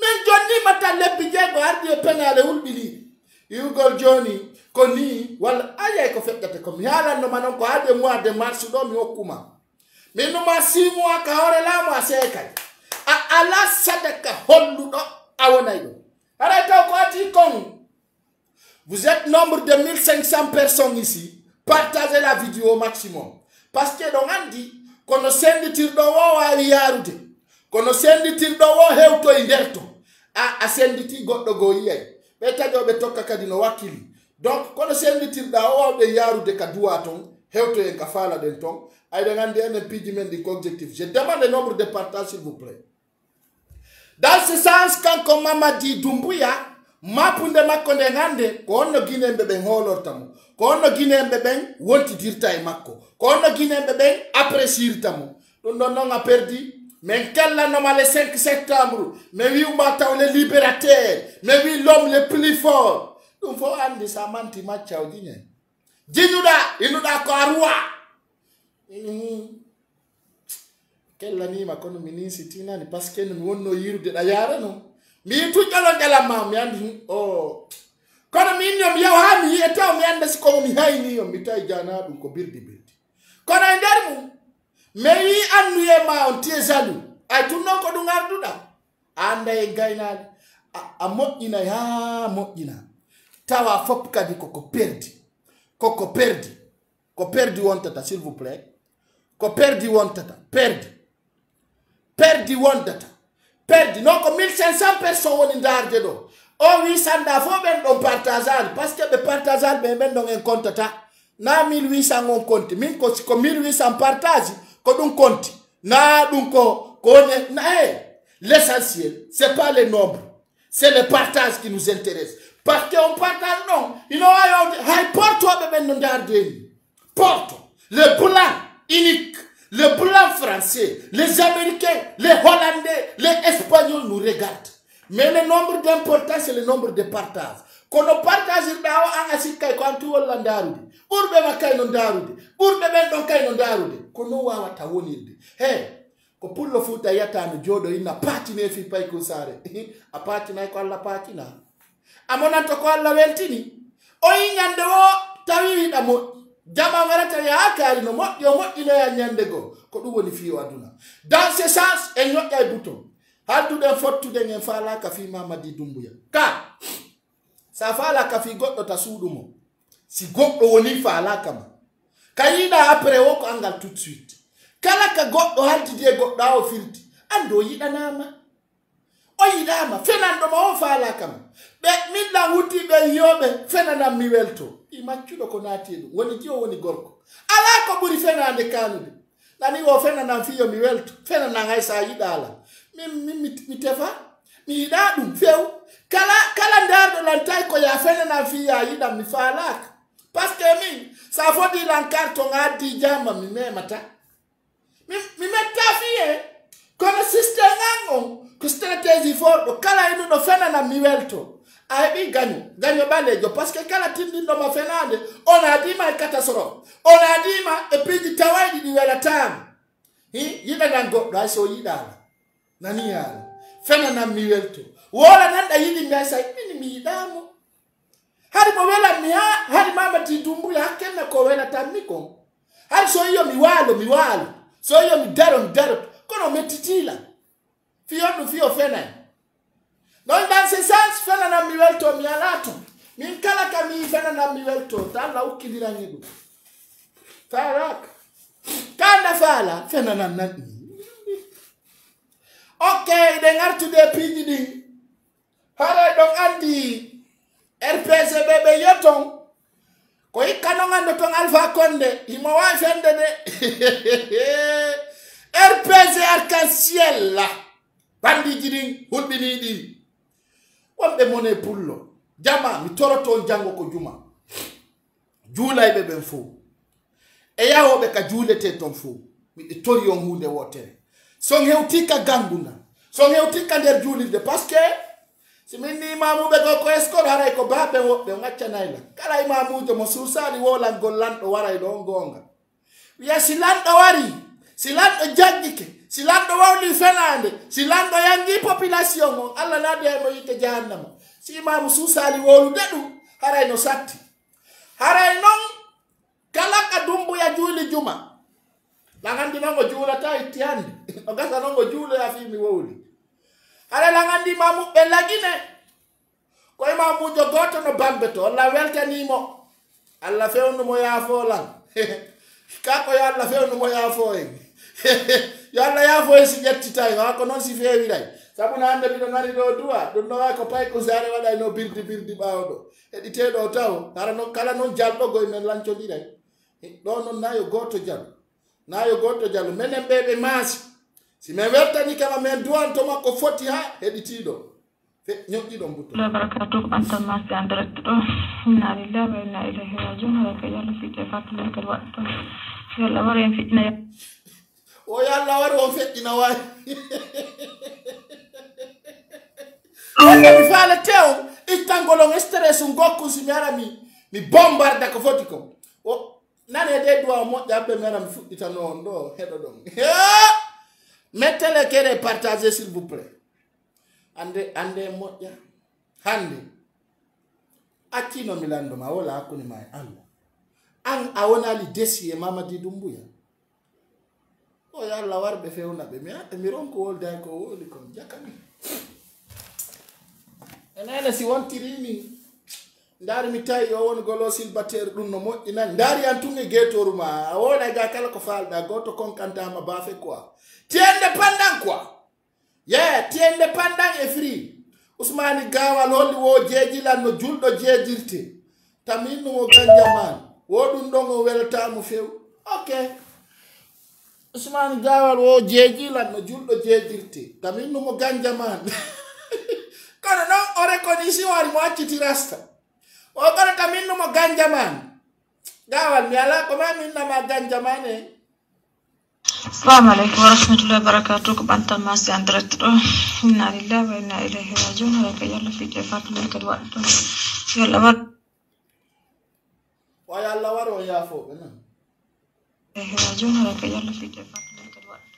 men jonni mata lebbi jego ardi e penale ulbili yugol joni koni wala aya ko fekkate ko mi hala no manon ko ade mois de mars do mi hokuma minu ma 6 mois ka hore la mo asekay ala sadaka holludo awonaydo arata ko ati kon. Vous êtes nombre de 1500 personnes ici. Partagez la vidéo au maximum. Parce que donc on dit qu'on ne sait tir do wo wa yarude. Qu'on ne sait tir do wo hewto inderto. A sendi ti goddo go yey. Beta do be tokka kadi no wakili. Donc qu'on ne sait tir do wo de yarude ka duaton hewto en ka fala den ton. Ay de ngande en pidi men di objectif. Je demande le nombre de partages s'il vous plaît. Dans ce sens quand comme Mamadi Doumbouya mapunde makonde ngande ko onno ginembe ben holortamo ko onno ginembe ben wonti dirta e makko ko onno ginembe ben appréciertamo don non a perdi men kala no le 5 septembre mais wi umba taw le libérateur mais wi l'homme le plus fort dum fo andi sa manti macciaw dine inuda ko arwa kella ni ma kono minisi tinani parce que non wonno yirude da yara no mi tu jalo jala ma mi andi kono min yom yaw ha mi eta mi anda si ko mi hayni yom mi tay jana dum ko birdi kono nder mum me wi annu e ma on tie jalu ay tunno ko dum arduda anda e gaynade a moƴƴina ha moƴƴina tawa fop kadi koko perdi wontata s'il vous plaît ko perdi wontata perdi wontata perdi non ko 1500 personnes woni darde do o wi sanda fo ben don partageal parce que be partageal be ben don en comptata na 1800 on compte min ko 1800 partage ko dum compte na dum ko ne na l'essentiel c'est pas le nombre c'est le partage qui nous intéresse parce que on partage non you know hay porto be ben don darde porto le blanc unique. Les blancs français, les américains, les hollandais, les espagnols nous regardent. Mais le nombre d'importants, c'est le nombre de partages. Quand on partage, on a si quand tout le monde darudi. Urbe makai non darudi. Urbe ben don kai non darudi. Kono wa watawonide. Hey, ko pullo futa yata no jodo ina pati ne fi pay ko sare. A pati na ko alla pati na. Amona to ko alla weltini. O nyande wo tawi da mo jama warata ya akari no moƴƴino ya nyande go ko ɗum woni fiyo aduna dans ce sens e ñoƴƴa e bouton hadduɗen fottude en faala ka fi Mamadi Doumbouya ka sa faala ka fi goɗɗo ta suuɗu mo si goɗɗo woni faala kama ka yiɗa après wo ko angal tout de suite kala ka goɗɗo haltidi e goɗɗo a o firti ande o yiɗanama o yiɗama fenanɗo ma o faala kama ɓe minɗa wuttiɓe yiyoɓe fenanam mi welto i maccuɗo ko naati ɗum woni jiwo woni gorko ala ko ɓuri fenande kanude nani o fenanam fiyo mi welto fenanan hay sa yiɗa ala mi tefa mi yiɗa ɗum few kala ndarɗo lantay ko ya fenanam fiya yiɗam mi faalaka par ce que min sa foti lan carton addi jama mi memata mi metta fiye kono système an on ko stratégie forɗo kala inuɗo fenanam mi welto ay bi ganyo balejo parce que kala tindi ndo ma fenande on a dit ma katasoro on a dit ma e puis tawadi di wala tam yida nango da so yida nani ya fena na miwelto wala nanda yidi ngasa ni mi yidamo hari mo wela mi ha hari mama tidumbu ya kenna ko wela tamiko hari so yo miwalo so yo mi daro kono metitila fiyo fena non dans ce sens fena na miwelto mi alato min kala ka mi fena na miwelto tala ukidira nyigo farak kanda fala fena na nani okay de ngartude pijidi hara don andi RPC bebe yoton ko ikanonga ndo ton Alpha Condé imo wa fende de RPC arc-en-ciel la bandi jidin hulbini di wambe mone pullo jama mi toroto jango ko juma juulay be ben fo e yawo be ka juulete ton fo mi tori on hunde wotere son hewtika ganduna son hewtika der juulide parce que si minni imamu be ko escort haray ko babe wobbe ngacca nayla kala imamu jo mo susali wola gollando waray do gonga wiya silando wari silando jaggike silando wawli fenande silando yangi population on alla la de mo yite jahannama si imamu susali wolu dedu haray no satti haray non kala ka dumbu ya juli juma langandi nango jula ta itiande o gasa nango jula ya fi mi woli haray langandi imamu belagine ko imamu jo goto no bambeto alla weltanimo alla fewnu mo ya folan kako ya alla fewnu mo ya foen yalla ya fo si jetti tay ko non si fewi day sabu na ande bi do ngari do duwa do no ko pay ko sare wala no birdi bawdo e di tedo taw kala no kala non jaldo go men lancho di day do non nayo goto jallo menen bebe mas si me wertani kala men duwan to makko foti ha e di tido fe nyokki do mbutto la barakatuh anta mas en direct do inna lillahi wa inna ilaihi raji'un ha ka yalla fi tafatul kal waqt yalla waren fitna o yalla war on feddina way mi fala tew istangolo stress ngokku si mera mi bombarda ko foti ko o nane de do mo jabbe mera mi fuddita non do hedo don mettez kere partager s'il vous plaît ande mo ya hande akino milando ma wala akuni mai Allah an awona li desi e mama di dumbuya o yalla warbe fewna be mi ronko wolda ko woli kon jakami enana si wontirini ndari mi tay yo won golo silbater dum no moƴƴina ndari antunge getoruma wona ga kala ko falda goto konkanta ma bafe quoi tiende pandan quoi tiende pandan e free Ousmane Gawal holli wo jeejilan no juldo jeedirte tamin no ganjaman wodum dongo weltamo few okay Ousmane Gawal wo jeejilan no juldo jeedirte tamin no ganjaman kono non o reconnaissance wari mo acciti rasta o kono tamin no ganjaman Gawal mi ala ko ma min na ganjaman Assalamu alaikum warahmatullahi wabarakatuh ko bantam mas en direct do inna lillahi wa inna ilaihi raji'un ha ka yalla fi tafatul kal waqt yalla war o ya fo bena raji'un ha ka yalla fi tafatul kal waqt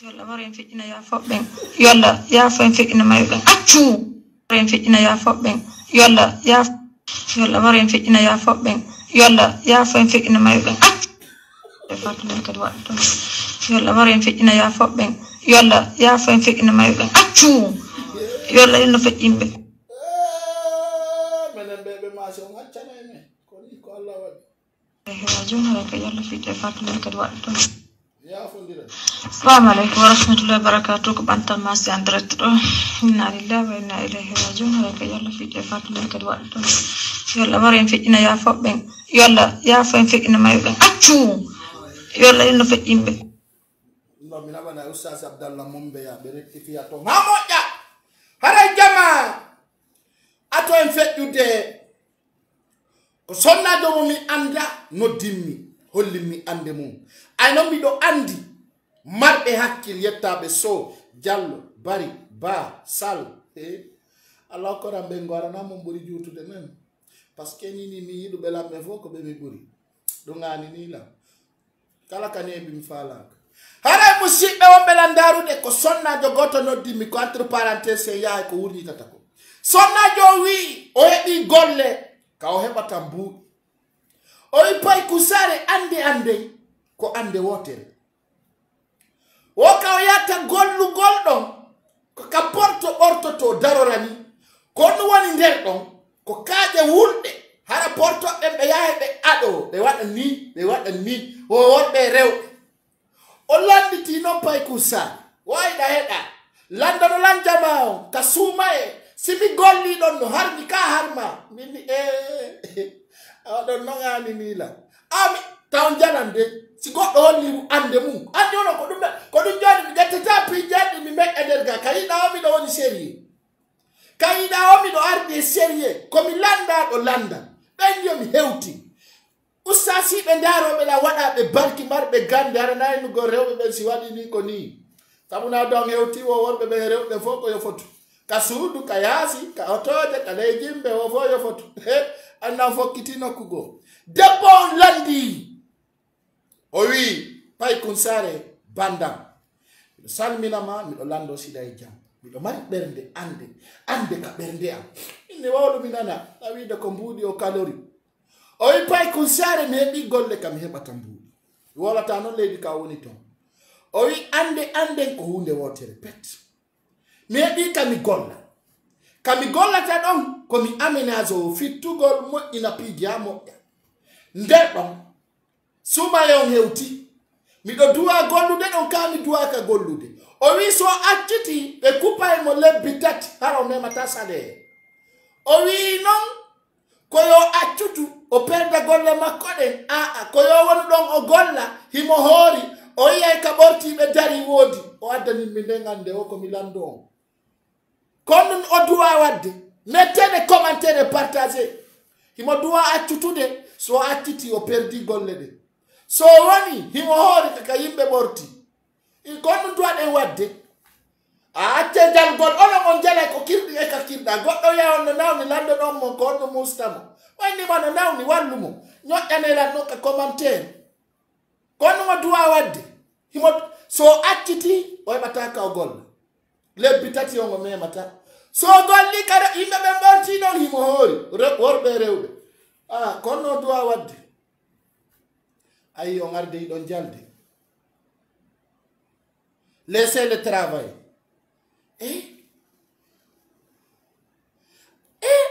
yalla warin fi ina ya fo ben yalla ya fo fi ina may ben accu warin fi ina ya fo ben yalla warin fi ina ya fo ben yalla ya fo fi ina may ben tafatul kal waqt yalla warin fi ina ya fo ben yalla ya fo fi ina may ben accu yalla ino fi imbe menen bebe ma so ngaccana men ko ni ko Allah wadi raji'un ha ka yalla fi tafatul kal waqt ya fondira Assalamu alaikum warahmatullahi wabarakatuh ko bantam mas en direct do inna lillahi wa inna ilaihi raji'un ha ka yalla fi tafatul kal waqt yalla warin fi ina ya fo ben yalla ya fo fi ina may ben accu yalla ino fi imbe no mina bana Ustaz Abdallah Mombe ya be rectifia to hamoja hara jama ato en feddude ko sonna do mi anda no dimmi holli mi ande mum ay no mi do andi marbe hakkil yettabe so Diallo Bari Ba Sall Allah ko rambe ngora na mo buri jutude men parce que ni mi yidu be lambe fo ko be mi buri do ngani ni la kala kane bi mi fala hara musibbe wonbe landaru de ko sonna jo goto noddi mi ko entre parenthèses ya ko wurni tata ko sonna jo wi o hebi golle ka o heba tambu o ipay kusare ande ko ande wotere o ka o yata gollu goldon ko ka porto orto to darorani ko no woni nder don ko kaaje wulde hara porto be yahe be ado be wada ni o worbe rewbe o landiti non pay kusare wayda heda landano lanjama ka sumae simi golli don no harmi ka harma mini don no ngani ni la ami taw jalande si goddo holli ande mum ande ono ko dum jani mi gattata pi jandi mi mek ederga kayida o mi do woni série kayida o mi do arde série ko mi landa do landa ben yo mi hewti usasi be ndaro be la wada be barki marbe gande ara nay no go rewbe be si wadi ni ko ni tabuna do hewti wo worbe be rewbe foko yo fotu kasudu kayasi ka otoje ka lejimbe wo fo yo fotu anna fokitino kugo debbo landi o wi pay kunsare bandam salminama mi do lando sida e jam mi do mari bernde ande ka bernde am inni wawlu mi nana tawi de ko mbudi o kalori o wi pay kunsare mi hebi golle kam hebata mbudi wala ta non leydi ka woni ton o wi ande ko hunde wotere pet mi hebi kam mi golla ta don ko mi aménage fittugol mo ina pijamo nder don suma yon hewti mi do duwa gollude don ka mi duwa ka gollude o wi so acciti be kupa e mo lebbi tati haro me mata sale o wi non ko yo accutu o perda golle makko den ko yo wonu don o golla himo hori o yey ka borti be dari wodi o addani mi ndengande o ko mi lando kono o duwa wadde mettez commentaire partager himo duwa accutude so acciti o perdi golle de so woni himo hori ka yimbe borti il kono duwa den wadde acce dal gol on jale ko kirdi e ka kirda goddo ya on nawni lando don mo kono mustamo wayni mo nawni wallumo nyoddane la no ka commentaire kono mo duwa wadde himo so acciti o bataka o golle lebbi tati on me mata so golli kada imbe be borti non himo hori worbe rewbe kono duwa wadde ayi on arde don jalde laissez le travail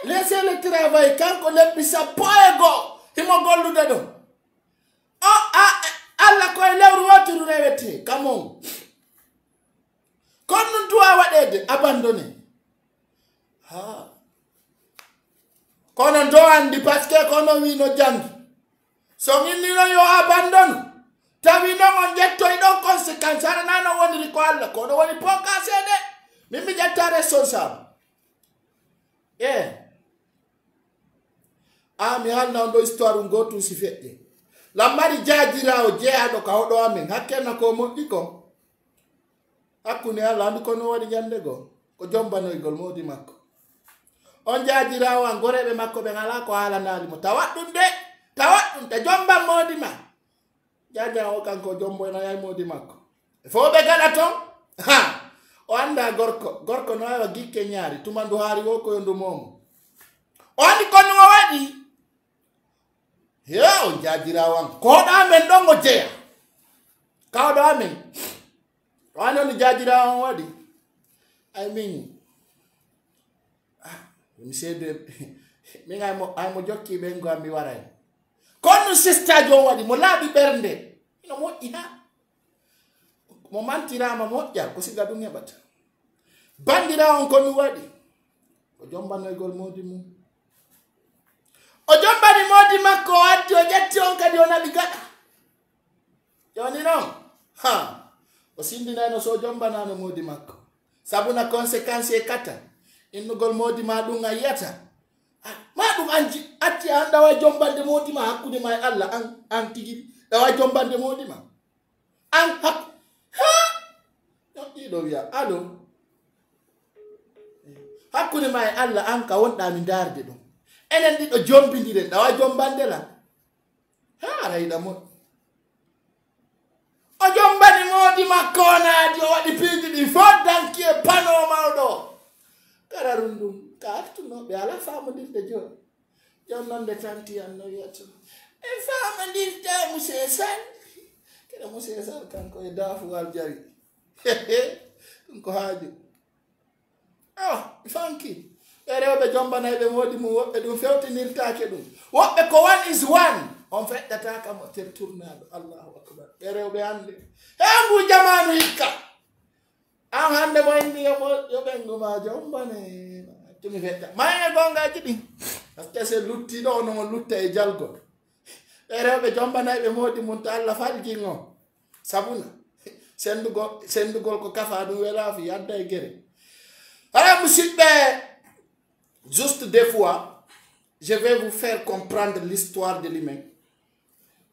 laissez le travail kanko lebbi sappo e go himo gollude don alla ko lewru watiru rewete kamon kono duwa wadede abandonné kono do andi parce que kono wi no jangi so ni no yo abandon tawi no on jetto i don conséquence ara nano woni ko alla kono woni poka sede mimi jetta responsable mi halna ndo histoire ngotu si fedde la mari jajira o jeado ka hodo amen hakena ko moddi ko hakune ala andi kono wadi jande go ko jombano igol modi makko on jajira wa gorebe makko be ngala ko hala nali mo tawaddum ta jomba modi ma jaja o kanko jombo na yai modi makko fo be gala ton o anda gorko no wa gikke nyaari tumandu hari wo ko yondu momo on ko no wadi o jajira wa ko da men dongo jeya ka do amen wano ni jajira wa wadi I mean mi sede mi ngay mo jokki be ngo mi waray kono sister jo wadi mo labi bernde no mo ina mo mantira ma mo jar ko siga dunya bata bandira on ko mi wadi o jomba no gol modi mu o jomba ni modi makko atti o jetti on kadi on abi gada joni no o sindina no so jomba na no modi makko sabuna conséquence e kata innugol modi ma dum ayata ma dum anji atti anda wa jombande modi ma hakkude ma Allah an tigi da wa jombande modi ma an hak no do wiya allo hakkunde ma e Allah an ka wonɗa mi darde ɗum enen ɗiɗo jombidiren ɗawa jombande la ha arayiɗa moɗɗi o jombani moodi makko onaadi o waɗi piiji ɗi fof danki e pano mawɗo kararum ɗum ka artunoɓe ala famodirde joni jon noon nde tanti anno wiyato e famodirde monsieur sall kene monsieur sall kanko e dafuwal jari ɗum ko haaju fanki ɓe rewɓe jombanayɓe moodi mum woɓɓe ɗum fewtinirtake ɗum woɓɓe ko one is one on feɗɗata kam o tertournaɗo allahu akbar ɓe rewɓe hannde hengu jamanu hikka an hannde mo inni yo ɓenguma jombane tumi feɗɗa maye gongaji ɗin par ce que se luttiɗo ono mo lutta e jalgol ɓe rewɓe jombanayɓe moodi mum to Allah falgin o sabuna sendugol ko kafa ɗum welafi yadda e guere ala musidɓe juste des fois je vais vous faire comprendre l'histoire de l'humain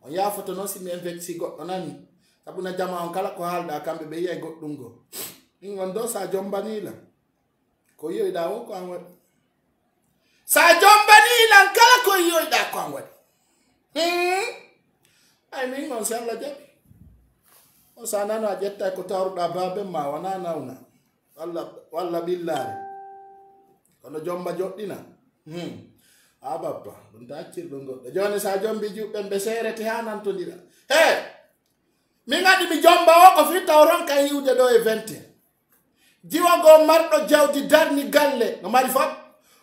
on yafoto noon si mi invecti goɗɗo nani sabuna jama on kala ko haalɗa kamɓe ɓe yiyay goɗɗum go ɗin on do sa jombanila ko yiyoyɗa o ko an waɗi sa jombanilan kala ko yiyoyɗa ko an waɗi ay min on si Allah jaɓi o sa nano a ƴetta ko tawruɗa baben ma wona nawna walla ɓillare kono jomba joɗɗina a babba ɗum ta accirɗo goɗɗo joni sa jombi juɓɓe ɓe serete ha nantodira he min adi mi jomba o ko fi taw ronka yiwde ɗo e 20 jiwogo marɗo jawdi darni galle no mari fop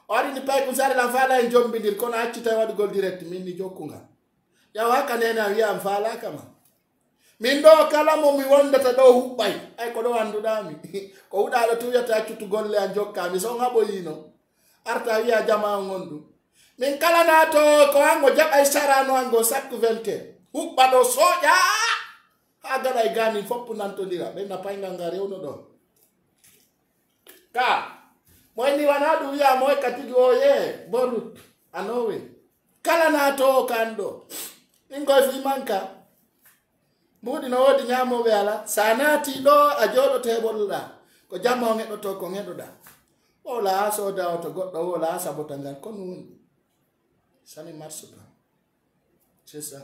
o waɗini pay ko sarelan faala en jombidir kono accita waɗugol direct min ni jokkuga yaw hakka nene a wiyam faalaka ma min ɗo kala mo mi wondata ɗo huɓɓay ay ko ɗo annduɗami ko huɗaɗo tuyata accutu golle an jokkami son haɓoyino arta wiya jama on ɗum min kala nato ko hango jaɓay sarano hango sakku 20 huɓɓa ɗo soƴa ha gaɗa e gani foppu nantodira ɓenna paygal nga rewno ɗo ka moyni wana ɗum wiya moy ka tigi o ye borut anowe kala nato kan ɗo min koye fimanka mbuɗi no woodi ñamoɓe ala sa naati ɗo a jooɗoto heɓolɗa ko jamma o heɗoto ko heɗoɗa ola ha soda o to goɗɗo wola ha sabota ngal kono woni sani marche pas c'est ça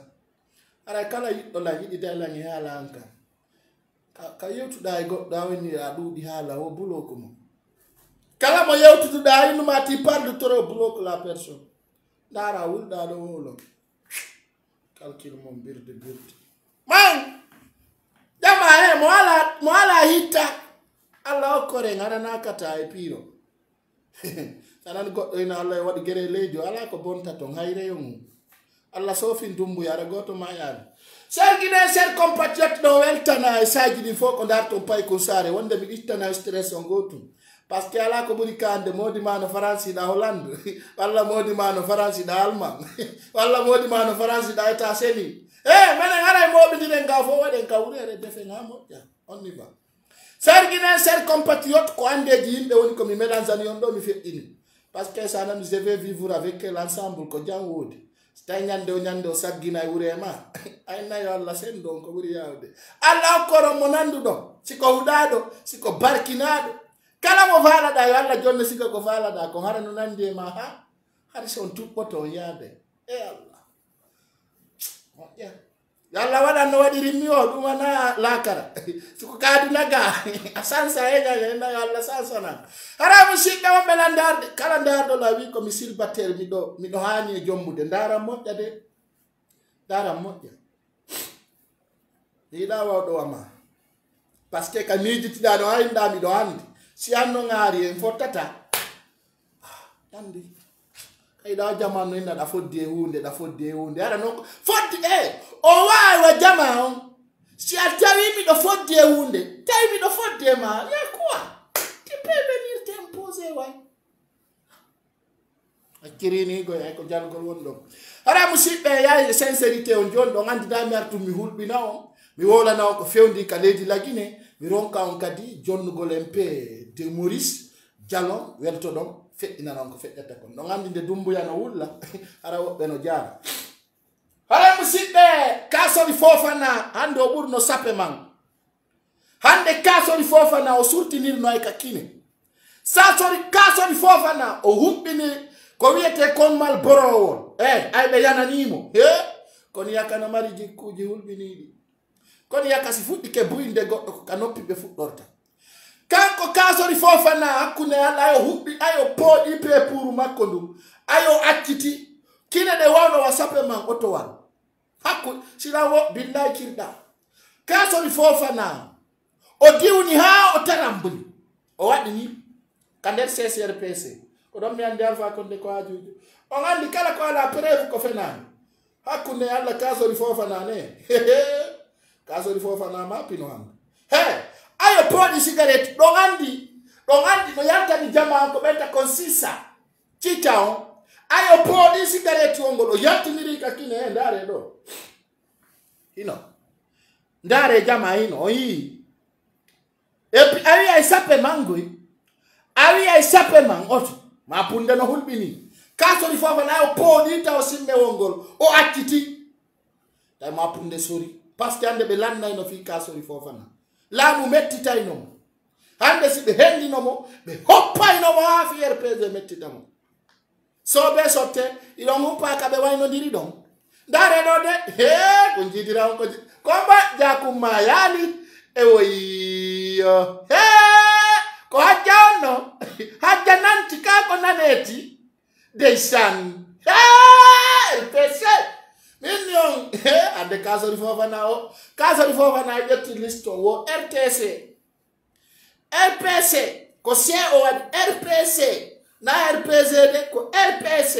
ara kala yiɗɗo la yiɗi dalan e haala an kan ka yewtuɗa e goɗɗo a woni a ɗuuɗi haala o bloque mo kala mo yewtutuɗa innuma ti parle trop bloque la personne ndara wulɗa ɗo wolo calcul mom birde man jama he mo ala hitta Allah okkore ngarana kata e piro sanan goɗɗo ina Allah e waɗi gere leydi ala ko bonta ton hayreyo mum Allah sofin dumbu yara goto ma yaade sergine ser compatriote ɗo weltana e saji ɗin fof ko darton pay ko sare wonde mi ittana stress on gotum par ce que ala ko ɓuri kande modi ma no France ɗa Hollande walla modi ma no France ɗa Allemagne walla modi ma no France ɗa États-Unis menen haray moɓidiren ga fo waɗen ka wurere defe ga moƴƴa on y va sarguinen ser compatriote ko andeji yimɓe woni komi mélangeani on ɗo mi feƴƴini par ce que sa nani je vais vivre avec l'ensemble ko jam woodi so tawi ñande o saggina e wure ma aynayo Allah sendu on ko ɓuri yawde Allah okkoron mo nanduɗo siko huɗaɗo siko barkinaɗo kala mo faalaɗa yo Allah jonne siga ko faalaɗa ko hara no nandi e ma ha hara so on tuɓɓoto on yaade e Allah yalla waɗan no waɗi rimmi o ɗum wana lakara siko kaduna ga a sansa egaena yo Allah sansana hara musidɓe wonɓe landarde kala ndarɗo la wi komi silbatere miɗo hani e jombude daram moƴƴa de daram moƴƴa yiɗa wawɗo wama par ce que ka mijitiɗa no hayinɗa miɗo handi si anno ŋaari en fottata andi kayɗa jamanu ina ɗa foddi e hunde ara noon foddi o wawi wa jama on si a tawi miɗo foddi e hunde tawi miɗo foddi e ma ya quoi tu peux venir t'imposer way accirinigo ay ko jalgol woni ɗon ara musidɓe yayi sincérité on joni ɗo gandida mi artum mi hulɓina on mi wolana on ko fewndi ka leydi lagine mi ronka on kadi jonnugol MP de Maurice Jalon welto ɗon feƴƴina noon ko feƴƴata kon ɗon andi nde dumbuyano wulla ara woɓɓe no jaara hara musidɓe kasori Fofana hande o ɓurno sape man hande kasori Fofana o surtinirno ay ka kine kasori Fofana o hubbini ko wiyete kon mal borowol ay be yananimo kon yakana mari jikkuji hulbiniɗi kon yakasi fuɗɗike buyinde goɗɗo ko ka noppi ɓe fuɗɗorta kanko kasori Fofana hakkunde Allah ayo hubbi ayo pooɗi pe pour makko ndum ayo acciti kine ɗe wawno wa sappe man oto wan hakku sila wo billahi kirɗa kasori Fofana o diwni ha o tarambuli o waɗi ni ka nder CCRPC ko ɗon mi andi alfa konde ko hajuji on andi kala ko ala preuve ko fenani hakkunde Allah kasori Fofana ne kasori Fofana ma pino hande ayo pooɗi cigarette ɗon andi no yaltani jama ko ɓenta kon sisa cita on ayo pooɗi cigarette o ngol o yaltiniri ka kine ndaare ɗo hino ndaare jama hino o yii epi awi ay sappe mangoy awi ay sappe man oto ma punde no hulɓini kasori Fofana ayo pooɗi taw simme wongol o acciti tay ma punde sori par ce que ande ɓe lannayno fi kasori Fofana laamu mettitayno mo hande si ɓe hendino mo ɓe hoppayno mo ha fi RPG mettita mo soɓe sotte iɗon humpa ka ɓe waynodiri ɗon ndaare ɗo de ko jidiran komba jakumma yaali e woyiyo ko hajja on no hajja nanti ka ko naneti deysan RPC min yon ande kasori Fofana o kasori Fofana ƴetti liste o wo RPC ko C o waɗi RPC na RPC de ko RPC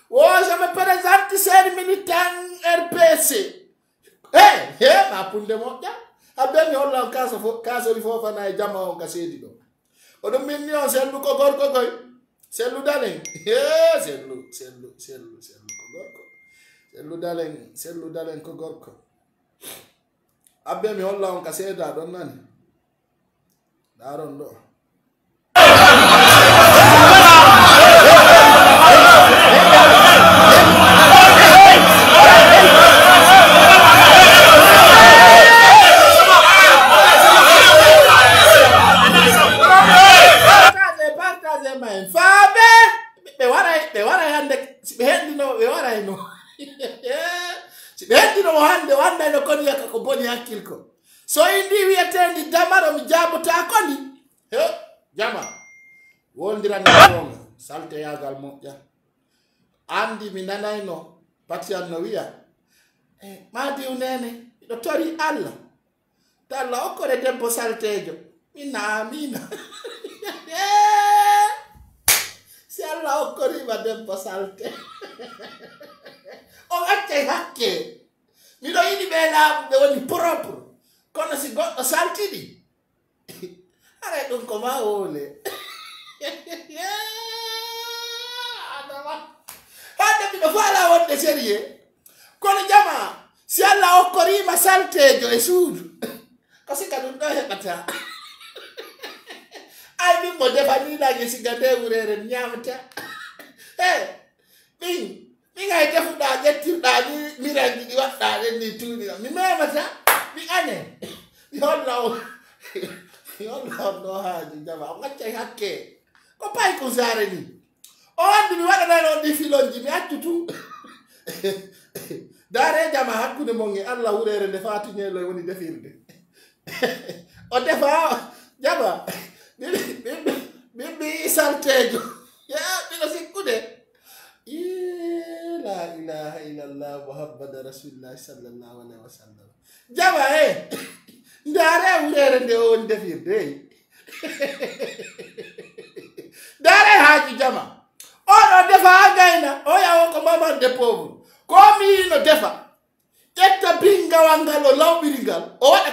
wo je me présente ser militant RPC ma punde moƴƴa habe mi holla kasori Fofana e jamma o ka seedi ɗo oɗum min yon sellu ko gorko koy sellu dalen sellu ko gorko sellu dalen ko gorko abbe mi holla on ka seeda ɗon nani daron ɗo partage ma en faaɓe ɓe waray hande si ɓe hendino ɓe warayno si ɓe heddinomo hande o andayno koni yaka ko boni hakkil ko so indi wiyetendi damaro mi jabota koni jama wondiranonga salte yagal moƴƴa andi mi nanayno patian no wiya madiw nene miɗo tori Allah to Allah hokkore debbo saltejo mina si Allah hokkorima debbo salte o accay hakke miɗo yiɗi ɓe laamu ɓe woni propre kono si goɗɗo saltiɗi aray ɗum ko ma wole hande miɗo faala wonde sérieux kono jama si Allah hokkorima saltejo e suudu ko sika ɗum ɗo heɓata ay min mo defaniɗaki siga nde wurere ñamata min ay defuɗa ƴettirɗa ni miranji ɗi waɗɗa ɗen ni tuuɗira mi memata mi ane mi holla on ɗo haaji jama o gaccay hakke ko pay ko sare ni o andi mi waɗanano on ɗi filonji mi accu tu dare jama hakkude mon e Allah wurere nde fatiñelo e woni defirde o defa jama min mi saltejo ɓiɗo sikkude la ilaha illallah muhammad rasulullah sallallahu alaihi wasallam jama ndare wurere nde o woni defirde dare haaji jama oɗo defa ha gayna o yawo ko mamande pauvre ko mi no defa ƴetta bingawal ngal o lawɓiri ngal o waɗa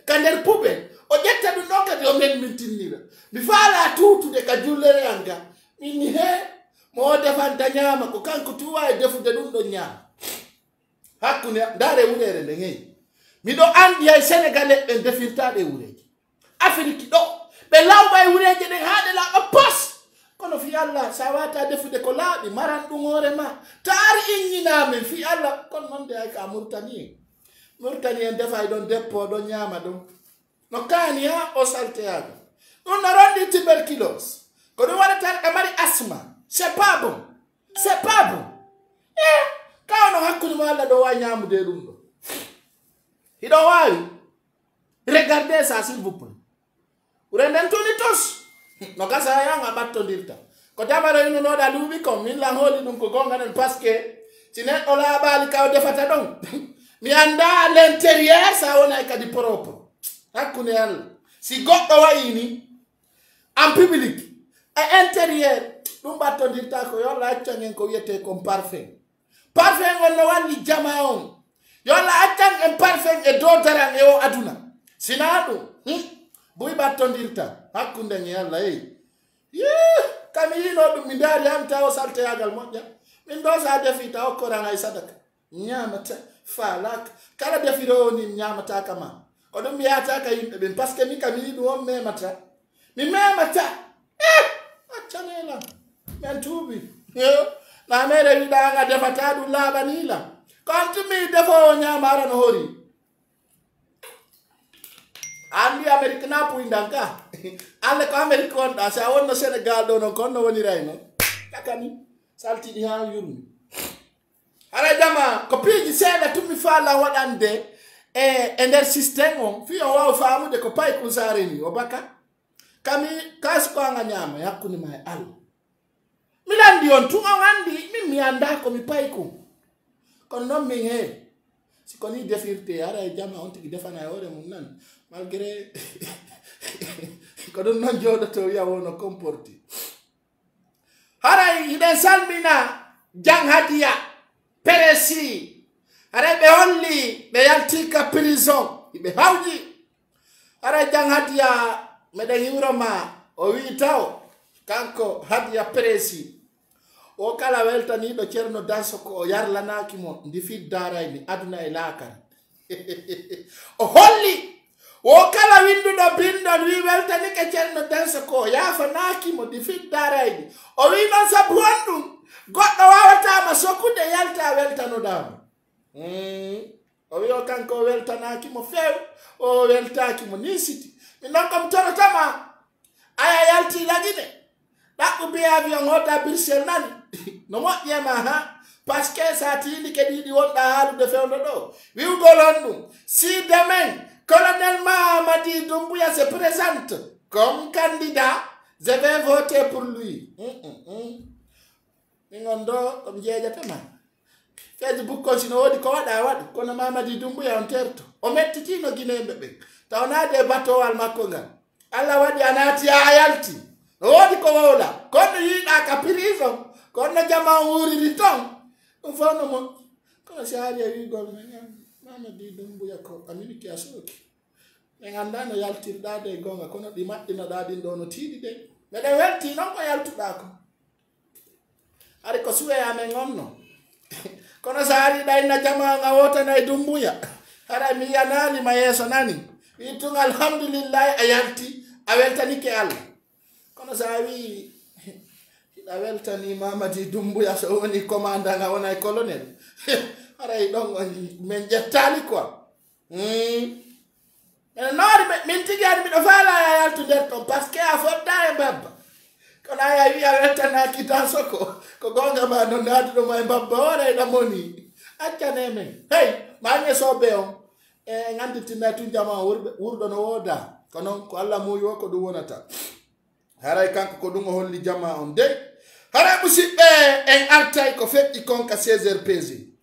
ka nder poubel o ƴetta ɗum ɗon kadi o mintinnira mi faala tutude ka jullere an ga minni mo defanta ñaama ko kanko tuwa e defude ɗum ɗon ñaama hakkunde ndaare wurere nde heyi miɗo andi hay sénégalais ɓe defirtaɗe wureji afrique ɗo ɓe lawɓa e wureji ɗen haɗe laaɓa pos kono fi Allah sa wata defude ko laaɓi maran ɗum hoore ma taari inñinamen fi Allah kono noon de ay ka murtani en defa e ɗon deppo ɗon ñaama ɗum no kaani ha o salteyaga ɗum no rondi tuberculose ko ɗum waɗata ɗe mari asma c'est pas bon c'est pas bon kawno hakkude mo Allah ɗo wawi ñamude ɗum ɗo hiɗo wawi regardez ça s'il vous plaît ɓurenden tuni tous no gasa yanga ɓattodirta ko jamaro inunoɗa luuɓi kon min lan hooli ɗum ko gonganen par ce que si neɗɗo laaɓali kaw defata ɗon mi anda à l'intérieur sa wonay kadi propre hakkude Allah si goɗɗo wayi ni en public e intérieur ɗum ɓattodirta ko yo Allah accan en ko wiyete kon parfum parfum on no walli jama on yo Allah accan en parfum e dow daran e o aduna sina ɗum buy ɓattodirta hakkude e Allah kami yino ɗum mi ndaari ham taw salteyagal moƴƴa min ɗo sa defi taw koran hay sadaka ñamata falaka kala defiro ni ñamataka ma ko ɗum mi yataka yimɓe ɓen par ce que min kam mi yiɗum on memata mi memata accanelam min tuubi na mere wiɗanga defata ɗum laaɓanilam kon tumi defowo ñamara no hori andi Amérique na puydan ka alle ko Amérique wonɗa sa wonno Sénégal ɗo noon kon no woniray noon kakani saltiɗi ha yurmi hara jama ko piiji seeɗa tumi faala waɗande e nder systéme on fi on wawa famude ko pay kun sareni o baka kami kas ko anga ñama hakkude ma e Allah min andi on tun on andi min mi anda ko mi pay kun kono noon min he si koni defirte ara e jama on tigi defana e hoore mum nan malgré ko ɗum noon jooɗoto wiya wono comporti haray hiɗen salmina Jang Hadiya Peresi haray ɓe holli ɓe yaltika prison ɓe hawji haray Jang Hadiya meɗen yiwroma o wi taw kanko Hadiya Peresi o kala weltaniɗo ceerno Danso ko o yarlanaki mo ndi fiddarayni aduna e laakara o holli o kala winduɗo bindol wi weltanike ceerno Danso ko o yafanaki mo ndi fiddarayni o wi noon sabu hon ɗum goɗɗo wawatama sokkude yalta weltanoɗamo o wi o kanko o weltanaki mo few o weltaki mo ni siti min noon komi torotama aya yalti lagine ɗaɓɓu mbi avion hoda Bruxelles nani no moƴƴema ha par ce que sa tiini ke ɗiɗi wonɗa haalude fewdo ɗo wiwgol on ɗum si demain colonel Mamadi Doumbouya se présente comme candidat je vais voter pour lui min on ɗo komi jeejatama Facebook kon sino woodi ko waɗa waɗi kono Mamadi Doumbouya on terto o mettitino guineɓe ɓe tawnade batowal makko ngal Allah waɗi a naati a yalti no woodi ko wowla kono yiiɗa ka prison kono jama wuriri ton ɗum fof no mo kono si haali e wigol Mamadi Doumbouya ko Amérique a sooki min annda no yaltirɗade e gonga kono ɗi maɗɗinoɗa ɗin ɗo no tiiɗi ɗe meɗen welti noon ko yaltuɗa ko ari ko suweya men onno kono so haaliɗa inna jama nga wotana e Doumbouya hara mi yanalima yeeso nani wi tun alhamdulillahi a yalti a weltanike Allah kono so a wi hiɗa weltani Mamadi Doumbouya so woni commandant a wona e colonel haray ɗon min ƴettali quoi ene noori min tigi ari miɗo faala a yaltu nder ton par ce que a fodda e mbabba kono aya wi a weltanaki Danso ko gonga ma no naaduɗoma e mbabba ora e ɗamoni accane men hey mañe soɓe on e ganditinna tun jama wurɗo no wooda ko noon ko Allah muuyi o ko ɗum wonata haray kanko ko ɗum o holli jama on de haray musidɓe en artay ko feƴƴi kon ka 16h pg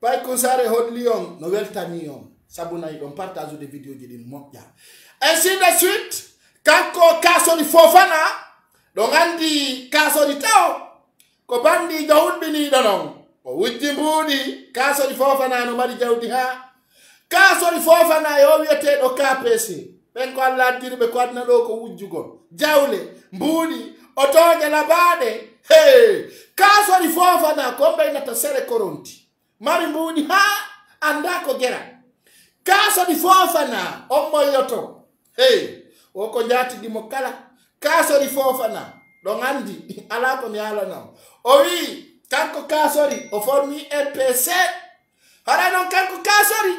pay kon sare holli on no weltani on sabu nayi ɗon partage ude vidéo ji ɗin moƴƴa ainsi de suite kanko Kassory Fofana ɗon andi Kassory taw ko bandijo hulɓiniɗo non o wujji mbuuɗi Kassory Fofana no mari jawdi ha Kassory Fofana yo wiyeteɗo KPC ɓen ko Allah addirɓe ko adna ɗo ko wujjugol jawle mbuuɗi otoje labaɗe he Kassory Fofana ko ɓeynata sere koronti mari mbuuɗi ha anda ko gera Kassory Fofana on moyoto hey o ko jatiguimo kala Kassory Fofana ɗon andi ala ko mi halanam o wi kanko Kassory o formi RPC hara noon kanko Kassory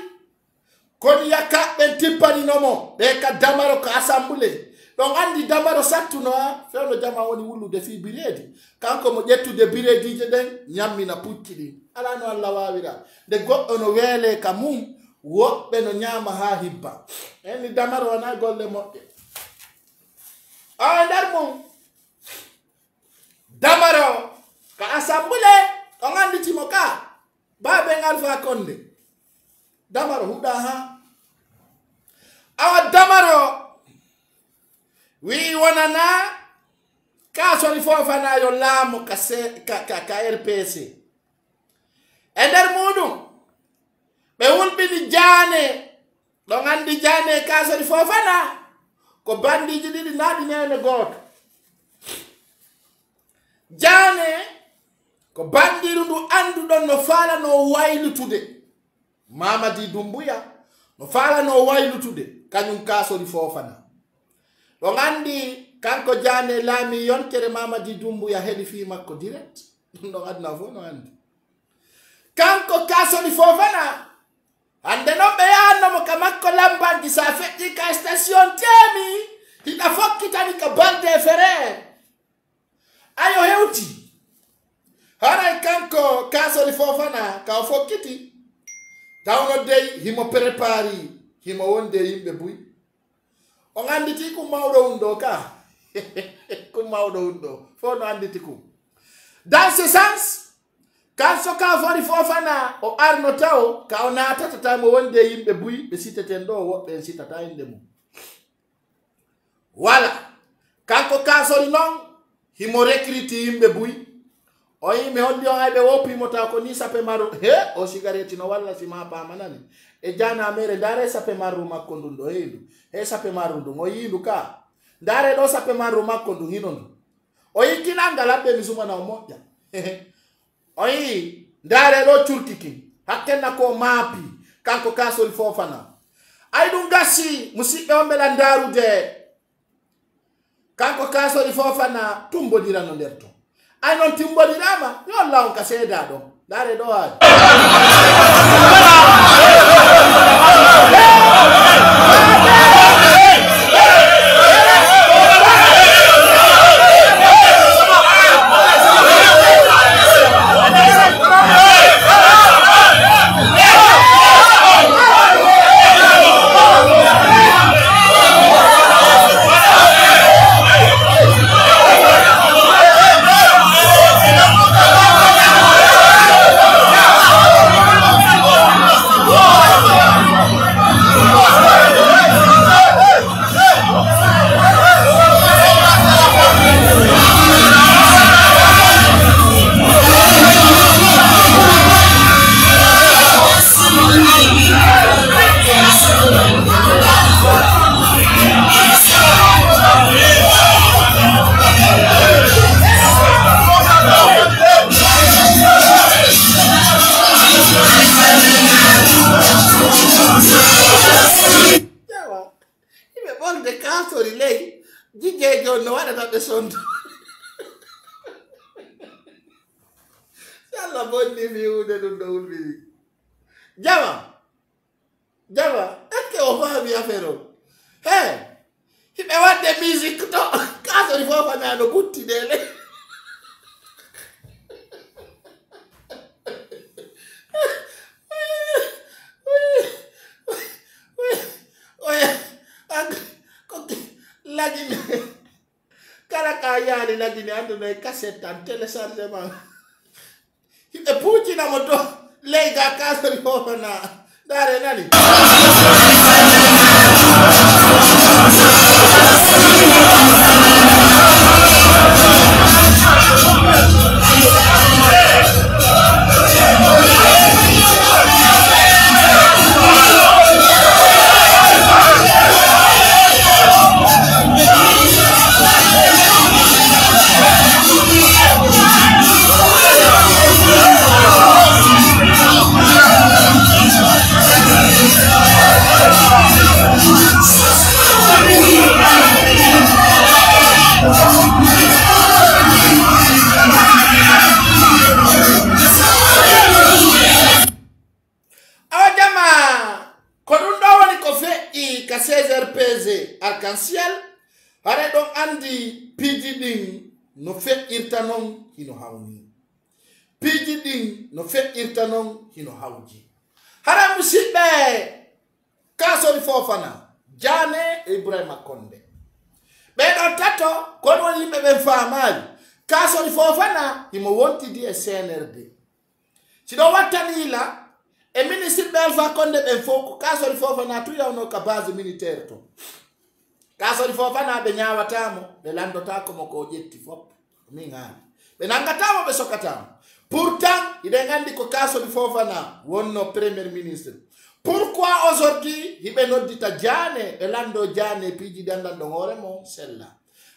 koni yakka ɓen tippaninomo ɓe ka damaro ko assemblée ɗo donc andi damaro sattuno ha fewno jama woni wullude fi biredi kanko mo ƴettude biredije ɗen ñammina pucci ɗi ala no Allah wawira nde goɗɗo no weele ka mum woɓɓe no ñaama ha hibba eni damaro wona golle moƴƴe o nder mum damaro ka assemblé on anditimo ka baɓe Alpha Condé damaro huɗa ha awa damaro wi wonana ka soni Fofana yo laamu ka RPC e nder muɗum ɓe wulɓini Jane ɗon andi Jane ka soni Fofana ko bandiji ɗiɗi naɗi nene goto Jane ko bandiru ndu anduɗon no faala no waylutude Mamadi Doumbouya no faala no waylutude kañum ka soni Fofana ɗon andi kanko Jane laami yontere Mamadi Doumbouya heɗi fi makko direct ɗum ɗon aduna fof no andi kanko ka soni Fofana hande noon ɓe yahannomo ka makko lambanji sa feƴƴi ka station temi hiɗa fokkitani ka balde frère ayo hewti haray kanko ka soni Fofana ka o fokkiti tawno dey himo prépari himo wonde yimɓe buy on anditi kum mawɗo wunɗo ka kum mawɗo wunɗo fof no anditi kum dans ce sens kan soka fori Fofana o arno taw ka o natatata mo wonde yimɓe buy ɓe siteten ɗo woɓɓe en sitata inde mum voilà kanko ka sori noon himo recruti yimɓe buy o yimi holli on ay ɓe woppimo taw ko ni sape maru he o cigarette no walla sima pamanani e jana mere ndare sape maru makko ndun ɗo heydu he sape maru ndun o yindu ka ndare ɗo sape maru makko ndun hino ndu o yi kinangal haɓɓe mi sumana o moƴƴa o yi ndare ɗo curkiki hakkenna ko maapi kanko ka soni Fofana ay ɗum gassi musidɓe on ɓela ndarude kanko ka soni Fofana tumbodirano nder to ay non timbodirama yo Allah on ka seeda ɗo ndare ɗo haali no waɗata ɓe sondu Allah bonni mi hunde ɗum ɗo wulɓini jama est ce que o faami affaire o he hiɓe wadde musique to kasori Fofana no guttidele lagine kala ka yaali lagine anduno e cassette tan téléchargement hiɓe puucinamo to leyga kasori Fofana ndare nani arc-en-ciel hare ɗon andi piiji ɗin no feƴƴirta non hino hawni piiji ɗin no feƴƴirta non hino hawji hara musidɓe Kassory Fofana Jane e Ibrahima Condé ɓeɗo tato kono woni yimɓe ɓen faamali Kassory Fofana himo wontidi e CNRD siɗo wattanila e ministre ɓe Alpha Condé ɓen fof ko Kassory Fofana tu yawno ka base militaire to Kassory Fofana ɓe ñawatamo ɓe landotako mo ko ƴetti fop min haali ɓe nangatamo ɓe sokatamo pourtant iɗen andi ko Kassory Fofana wonno premier ministre pourquoi aujourd'hui hiɓe noddita Jane ɓe lando Jane piiji dandanɗo hoore mo sella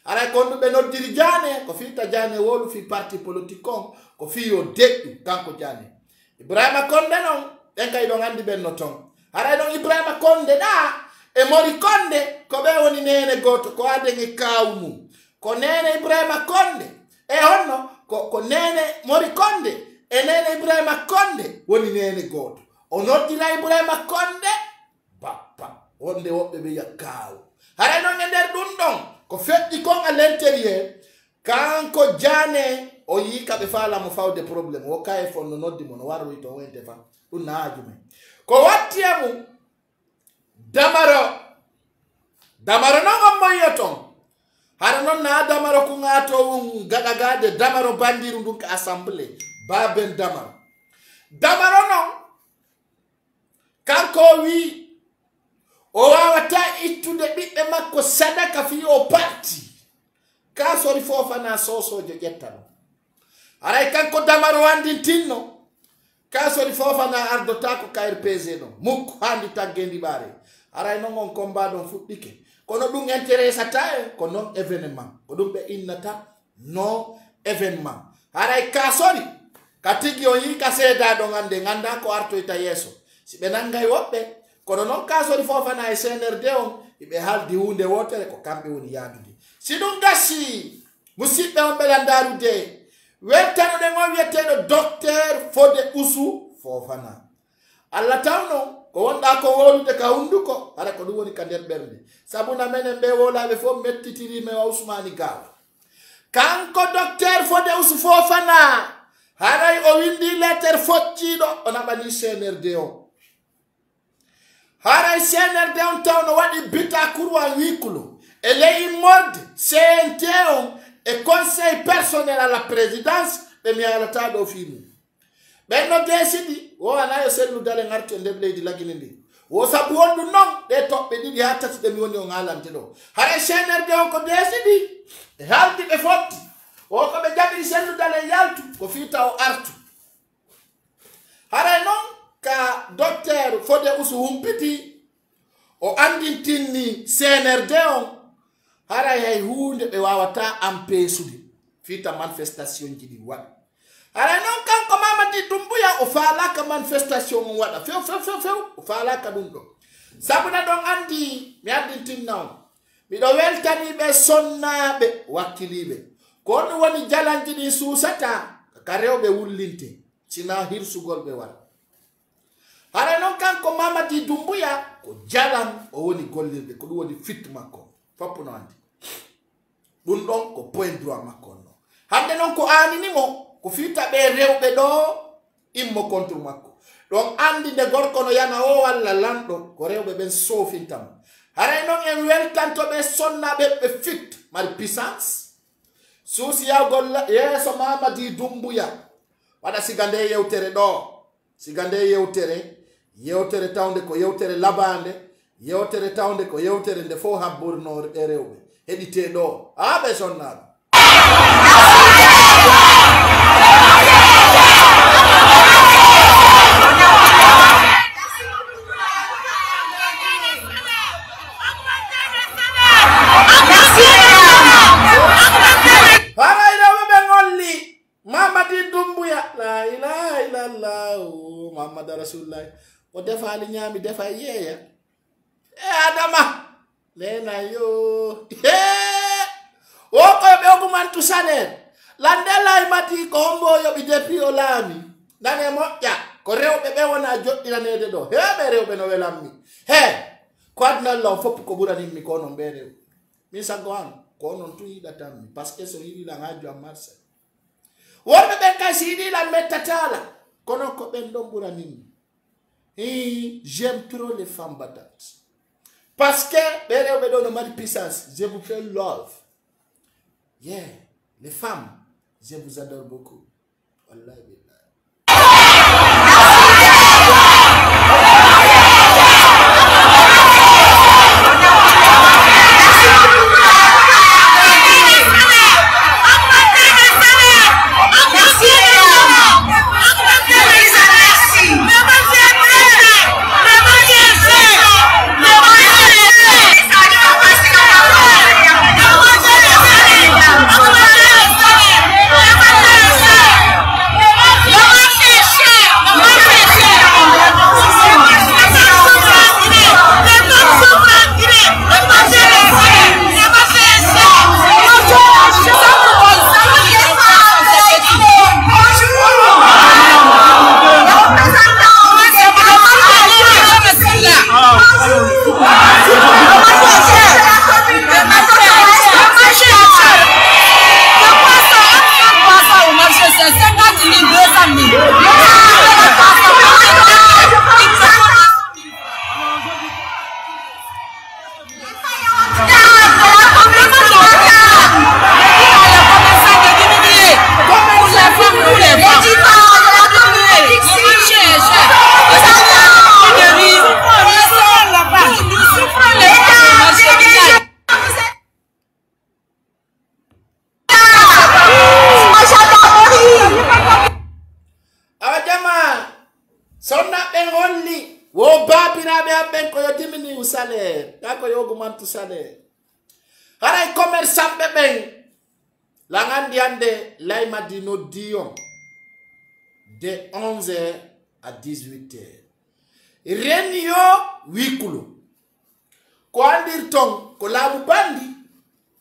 aray kon ɓe noddiri Jane ko fiita Jane wolu fi parti politique on ko fi yo deƴƴu kanko Jane Ibrahima Condé noon ɓen kay ɗon andi ɓen no ton aray ɗon Ibrahima Condé ɗa e Mori Condé ko ɓe woni nene goto ko aden e kawu mum ko nene Ibrahima Condé e honno ko nene Mori Condé e nene Ibrahima Condé woni nene goto o noddira Ibrahima Condé bappa wonde woɓɓe ɓe ya kawu haray noon e nder ɗum ɗon ko feƴƴi kon à l'intérieur kanko Jane o yi kaɓe faalamo fawde probléme wo kaye fon no noddi mo no waroyi to wente fa ɗum naaju men ko watti e mum damaro noon on moyyo ton hara noon na damaro ko ŋaato gaɗagade damaro bandiru ndun ka assemblée baben damaro noon kanko wi o wawata ittude ɓiɓɓe makko sadaka fi o parti Kassory Fofana sosojo ƴetta ɗum aray kanko damaro andintinno Kassory Fofana ardota ko KRPG ɗon mukko handi taggendi ɓaare aray noon on combat ɗon fuɗɗike kono ɗum intéressata en ko non événement ko ɗum ɓe innata non événement aray Kassory ka tigi o yi ka seeda ɗon ande ganda ko artoyta yeeso si ɓe nangay woɓɓe kono noon Kassory Fofana e CNRD on iɓe haaldi hunde wotere ko kamɓe woni yaadude si ɗum gasi musidɓe on ɓelandarude weltanoɗen on wiyeteɗo docteur Fodé Ousou Fofana Allah tawno ko wonɗa ko wolude ka hunduko hara ko ɗum woni ka nder ɓernde sabuna menen ɓe wolaɓe fof mettitirime Ousmani Gaw kanko docteur Fodé Ousou Fofana haray o windi lettere focciɗo o naɓani CNRD on haray CNRD on tawno waɗi bita courant wiklo e ley immorde CNT on e conseil personnel à la présidence ɓe mi yalata ɗo fimu ɓen no décidi wo anayo selludale garti e nder leydi lagine ndi wo sabu wondu noon ɗe toɓɓe ɗiɗi ha tati ɗe mi woni o haalante ɗo haray CNRD on ko décidi e haaldi ɓe fotti o ko ɓe jaɓiri selludale yaltu ko fiita o artu haray noon ka docteur Fodé Ousou humpiti o andintinni CNRD on haray hay hunde ɓe wawata ampesude fiita manifestation ji ɗi waɗa haray noon kanko Mamadi Doumbouya o faalaka manifestation on waɗa few o faalaka ɗum ɗo sabuna ɗon andi mi andintinna on miɗo weltaniɓe sonnaɓe wakkiliɓe ko ɗum woni jalanji ɗi suusata ka rewɓe wullinte sina hirsugol ɓe waɗa haray noon kanko Mamadi Doumbouya ko jalan o woni gollirde ko ɗum woni fit makko foppu no andi ɗum ɗon ko point droit makko on ɗon hande noon ko aaninimo ko fiita ɓe rewɓe ɗo immo contre makko ɗon andi nde gorko no yana o walla lanɗo ko rewɓe ɓen sofintamo haray noon en weltantoɓe sonnaɓe ɓe fit mari puissance suusi yawgol yeeso Mamadi Doumbouya waɗa siga nde yewtere ɗo siga nde yewtere tawde ko yewtere labande yewtere tawde ko yewtere nde fof habburno e rewɓe heɗite ɗo ha ɓe sonnaɓe haray rewɓe ɓe golli Mamadi Doumbouya la ilaha illallah Muhammad Rasulullah o defali ñaami defa yeeya e adama nena yo o koɓe ogumantu salaire landela mati ko hombo yoɓi depuis o laami nane moƴƴa ko rewɓe ɓe wona joɗɗiranede ɗo heɓe rewɓe no welanmi he ko adnallah o fopp ko ɓuranimmi ko non ɓe rewɓe mi sagoan ko non tu ida tam parce que so yidi la ngajo am marse worbe be ka sidi la metatala kono ko ben do buranin j'aime trop les femmes battantes parce que bere be do no mari puissance je vous fais love yeah les femmes je vous adore beaucoup wallahi salaire kako yo augmente salaire haray commerçant be ben la ngandi ande lay madino dion de 11h à 18h renio wikulo ko andir ton ko labu bandi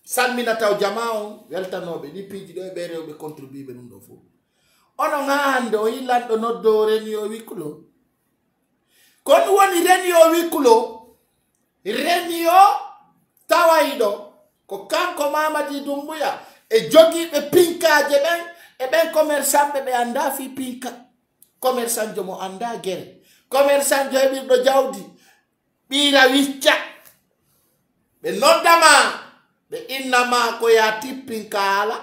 salmina taw jamao weltanobe di piji do be rewbe contribuer be ndo fo ono ngande o yilando noddo renio wikulo kon woni renio wikulo renio tawaido ko kanko Mamadi Doumbouya e jogi be pinkaje ben e ben commerçant be anda fi pinka commerçant jomo anda gere commerçant jobi do jawdi bira wicca be noddama be innama ko ya tipinkala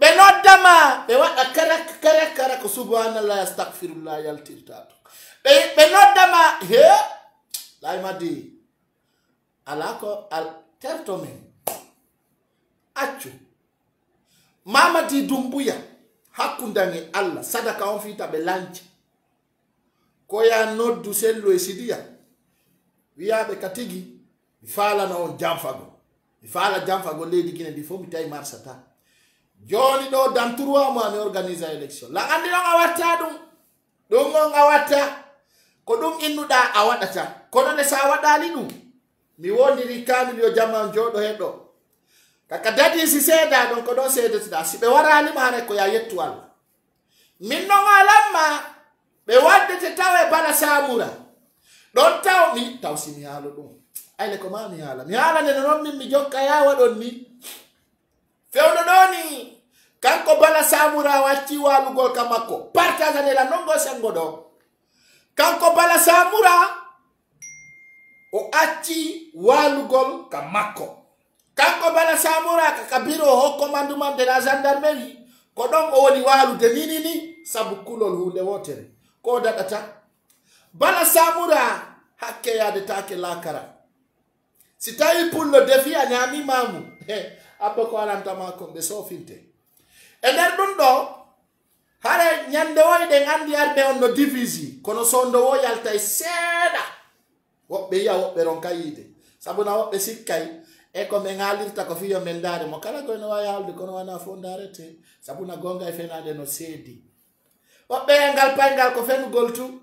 be noddama be wada kara ko subhanallah astaghfirullah yaltirtato be noddama he lay madi alako al tertomen accu Mamadi Doumbouya hakundani Allah sadaka on fita be lanci ko ya noddu sello e sidiya wiyabe katigi fala na on jamfago fala jamfago leydi Guinée di fo mi tay marsata joni do dan 3 mois mi organiser election la andi no awata dum on awata ko dum innuda awadata kono ne sa wadali dum mi wondiri kamil yo jama jodo hedo kaka dadi si seda don ko do seda sida si be warali mare ko ya yettu Allah min no ngalamma be wadde te tawe bana samura don taw mi taw si mi halo dum ay le ko ma mi hala ne non mi jokka ya wadon ni fewdo doni kanko bana samura wacci walu gol kamako partage ne la nongo sengodo kanko bala samura o acci walugol ka makko kanko bala samura ka kabiro ho commandement de la gendarmerie ko don o woni walude ni sabu kulol hunde wotere ko dadata bala samura hakke yade take lakara si tawi pour le défi a nyami mamu abba ko alanta makko be sofinte e der dum do hare nyande woyde ngandi arbe on no divisi kono sondo wo yalta seeda wobbe ya wobbe ron kayide sabu na wobbe sikkay e ko me ngalirta ko fiyo men dare mo kala ko no wayalde kono wana fondare te sabu na gonga e fenade no seedi wobbe ngal pangal ko fenu goltu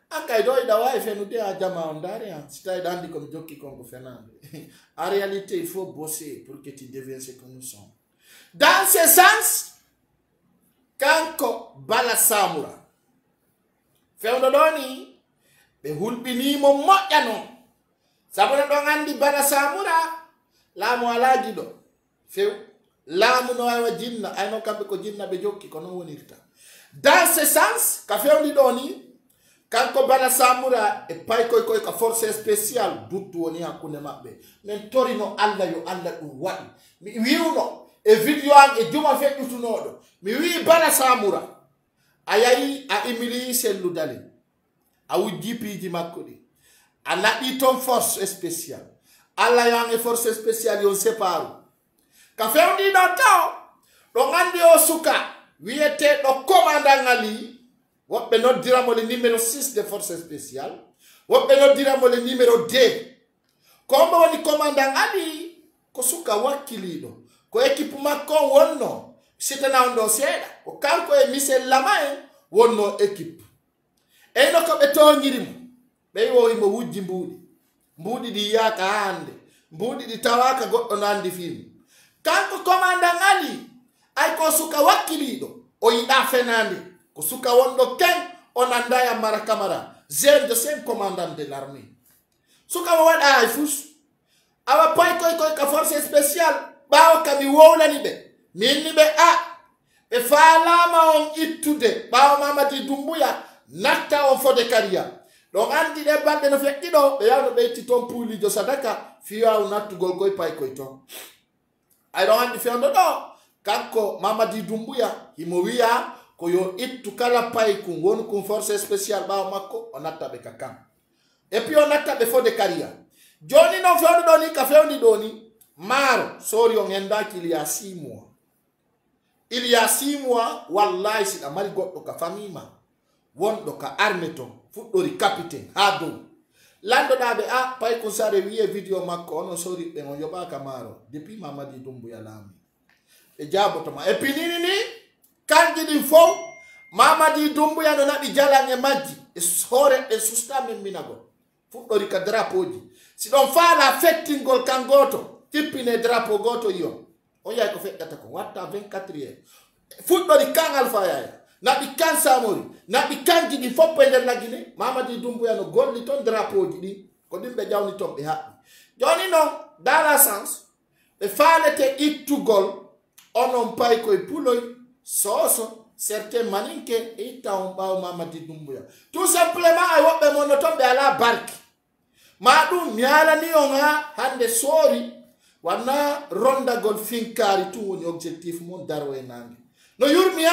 akay do ida way fenu de a jama on dare ha sitay dandi ko jokki ko fenade en réalité il faut bosser pour que tu deviennes ce que nous sommes dans ce sens kanko bala samura fewdo doni be hulbini mo moƴƴano sabuna do ngandi bala samura laamu alaaji ɗo few laamu no aywa jinna ayno kamɓe ko jinna ɓe jokki ko non wonirta dans ce sens ka fewndi ɗo ni kanko Bala Samura e paykoy koy ka force spécial duttu woni hakkunde maɓɓe min torino Allah yo Allah ɗum waɗi mi wiwno e video an e juma feƴƴutunoɗo mi wi Bala Samura a yayi a imili selludale a wujji piiji makko ɗi a naɓɓi ton force spécial Allah yo an e force spécial yon séparu ka fewndi ɗo taw ɗo gandi o suka wiyeteɗo commandant Ali woɓɓe noddiramo le numéro 6 de force spéciale woɓɓe noddiramo le numéro 2 komɓe woni commandant Ali ko suka wakkiliɗo ko équipe makko wonno sitana on ɗo seeɗa ko kanko e Michel Lama en wonno équipe eyno ko ɓe toñirimo ɓe wowimo wujji mbuuɗi ɗi yaka hande mbuuɗi ɗi tawaka goɗɗo nandi film kanko commandant Ali ay ko suka wakkiliɗo o yiɗa fenande ko suka wonɗo ken o nanda ya Mara Camara jeune de 5 commandant de l'armée suka mo waɗa hay fus awa koy ka force spéciale ɓawo kami wowlani ɓe minni ɓe ɓe faalama on ittude ɓawo Mamadi Doumbouya natta on fode kariya ɗon andi ɗe balɗe no feƴƴi ɗo ɓe yawno ɓeyti toon puulijo sadaka fiyaw nattugol koye paykoy toon ay ɗon andi fewndo ɗo kanko Mamadi Doumbouya himo wiya ko yo ittu kala paykum woni kum force spéciale ɓawo makko o natta ɓe ka kam et puis o natta ɓe fode kariya joni noon fewndo ɗo ni ka fewndi ɗo ni maaro sori on endaki il y a 6 mois il y a 6 mois wallahi siɗa mari goɗɗo ka famille ma wonɗo ka armé ton fuɗɗori capitaine ha dow landoɗaɓe paykum sare wiye vidéo makko onon sori ɓe on yoɓaka maaro depuis Mamadi Doumbouya laami ɓe jabotoma et puis ni kanji ɗin fof Mamadi Doumbouya no naɓi jalan e majji e hoore ɓe susta men minagol fuɗɗori ka drapeau ji si ɗon faala fettingol kan goto tippine drapeau goto yiyon on yahay ko feƴƴata ko watta 24 heures fuɗɗori kan Alpha Yaya naɓi kan Samori naɓi kanji ɗin foppe nder lagine Mamadi Doumbouya no golli toon drapeau ji ɗin ko ɗin ɓe jawni toon ɓe haɓɓi joni noon dans la sens ɓe faalete ittugol onon pay koye puloy soso certains maninke e itta on ɓawo Mamadi Doumbouya tout simplement ay woɓɓe mon no toon ɓe ala barke ma ɗum mi alani on hande soori wanna rondagol finkari tum woni objectif mon daro e nangue no yurmi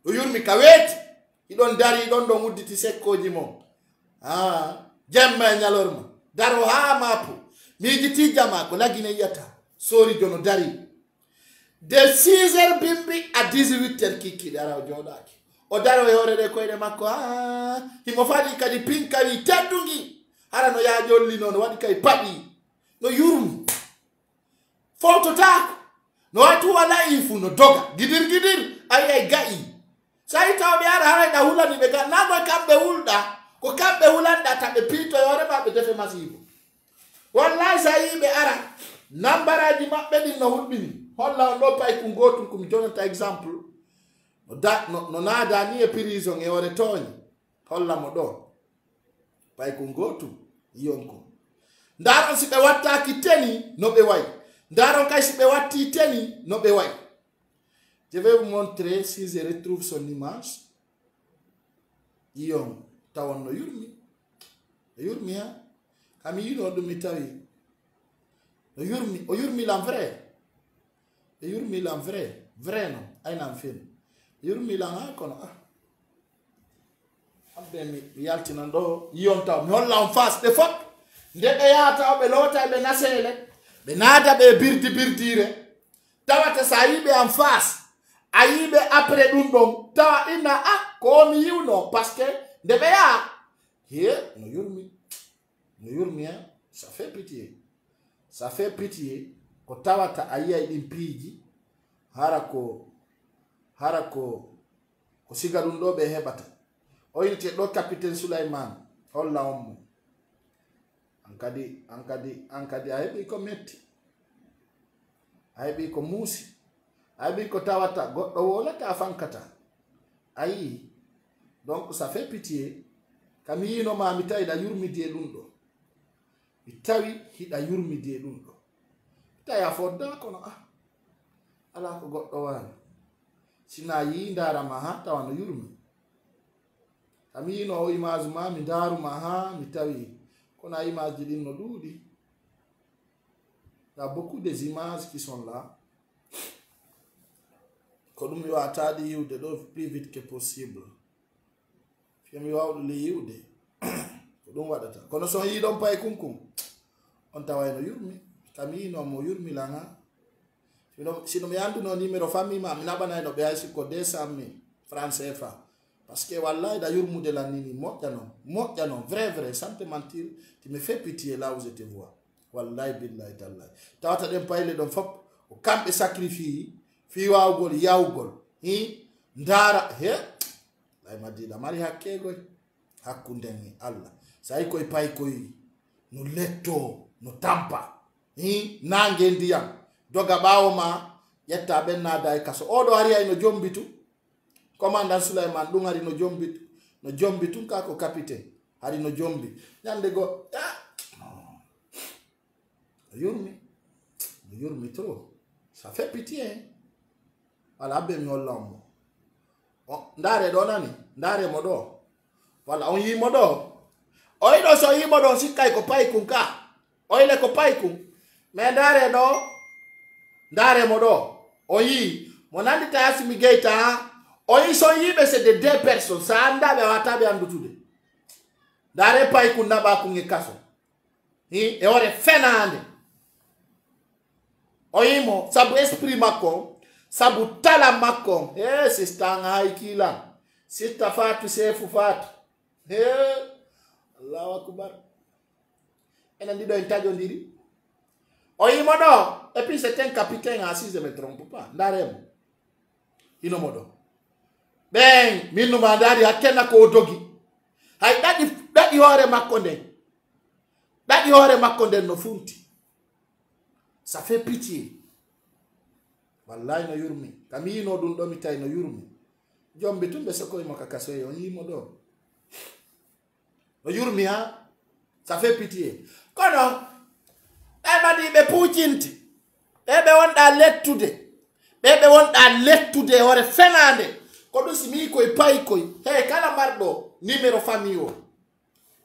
no yurmi ka weeti iɗon dari ɗon ɗon udditi sekkoji mon jemma e ñalorma daro ha mapo miijiti jama ko lagine yiyata soori jono dari de 6 heures bimbi à 18 heures kikkiɗe ara o jooɗaki o daro e hoore ɗe koyɗe makko himo faɗi kadi pinkawi teddungi hara no yaa jolli noon waɗi kay paɗi no yurmi fototako no waɗi tu wala fu no doga gidir ayi ay ga'i sayi tawɓe ara harayɗa hulani ɓe ga nagoy kamɓe hulɗa ko kamɓe hulanɗa taɓe piito e hoore maɓe defe masibo wallahi sa yiɓe ara nambaraji maɓɓe ɗin no hulɓini holla on ɗo paykum gotum komi jonata exemple no naada ni e prison e hoore tooñi hollamo ɗo paykum gotum yiyonko ndaron si ɓe wattaki teni no ɓe wayi ndaron kay si ɓe watti teni no ɓe wayi je vais vous montrer si je retrouve son image yiyon tawon no yurmi kami yino ɗum mi tawi no yurmi o yurmi lan vrai e yurmilan vrai non aynan film yurmilan kono abbe mi yaltinan ɗo yiyon taw mi holla on face ɓe fop nde ɓe yahata o ɓe loota ɓe nasele ɓe naata ɓe birdire tawata sa yiɓe en face a yiɓe après ɗum ɗon tawa inna ko mi yiwno par ce que nde ɓe yaha no yurmi ça fait pitié ko tawata a yiyay ɗin piiji hara ko siga ɗum ɗo ɓe heɓata o yinte ɗo capitaine Souleymane holla on mo an kadi a heɓi ko metti a heɓi ko muusi a heɓi ko tawata goɗɗo wolata fankata ayi donc ça fait pitié kam yinoma mi tawi ɗa yurmidi e ɗum ɗo mi tawi hiɗa yurmidi e ɗum ɗo taya fodda kono ala ko goɗɗo wawi sina yi darama ha tawa no yurmi ami yino o image ma mi daruma ha mi tawi kono a image ji ɗin no ɗuuɗi. Il y a beaucoup des images qui sont là. Quand nous attendons de plus vite que possible. Puis nous avons le yude. Quand nous sommes yidon pa kunkum. On t'a no yurmi. Kami no mo yurmi langa. Si nous avons no numéro famille ma mina bana no be ko 200,000 francs CFA. Parce que wallahi da yurmu de la nini motano vrai sans te mentir, tu me fais pitié là où je te vois. Wallahi billahi tallahi tawata den payle don fop o kambe sacrifice fi wawgol yawgol ndara he lay madina mari hakkego hakkunde Allah sai koy pay koy no letto no tampa nange ndiyam doga bawo ma yetta ben nada e kaso odo ari ay no jombitu commandant Sulaiman dum ari no jombitu ka ko capitaine ari no jombi nyande go yurmi trop. Ça fait pitié. Voilà, ben l'homme. Ndare donani, ndare modo. Voilà, on y modo. Oido so y modo si kai ko pai kunka. Oile ko pai kun. Mais ndare do. Ndare modo. Oyi, monandi ta asimi geita. Oyi so y be c'est de 2 personnes. Ça anda be watabe andutude. Ndare pai kun na ba kunge kaso. E ore fenande. Oyimo, sabu esprit makon, sabu tala makon. Sista haikila. Sista fatu sefu fatu. Allahu akbar. Ena ndido intajo ndiri. Oyimo do. Et puis c'est un capitaine assis, je me trompe pas. Ndaremo. Ino modo. Ben, minu mandari akena ko odogi. Hay dadi hore makonde. Dadi hore makonde no funti. Ça fait pitié. Wallahi no yurmi. Kami no dun do mitay no yurmi. Jombe tumbe soko mo kakaso yo yi modo. No yurmi ha. Ça fait pitié. Kono ebadi be pucinti. Bebe wonda lettude. Bebe wonda lettude hore fenande. Kodo simi koy pay koy. Hey kala mardo numéro famille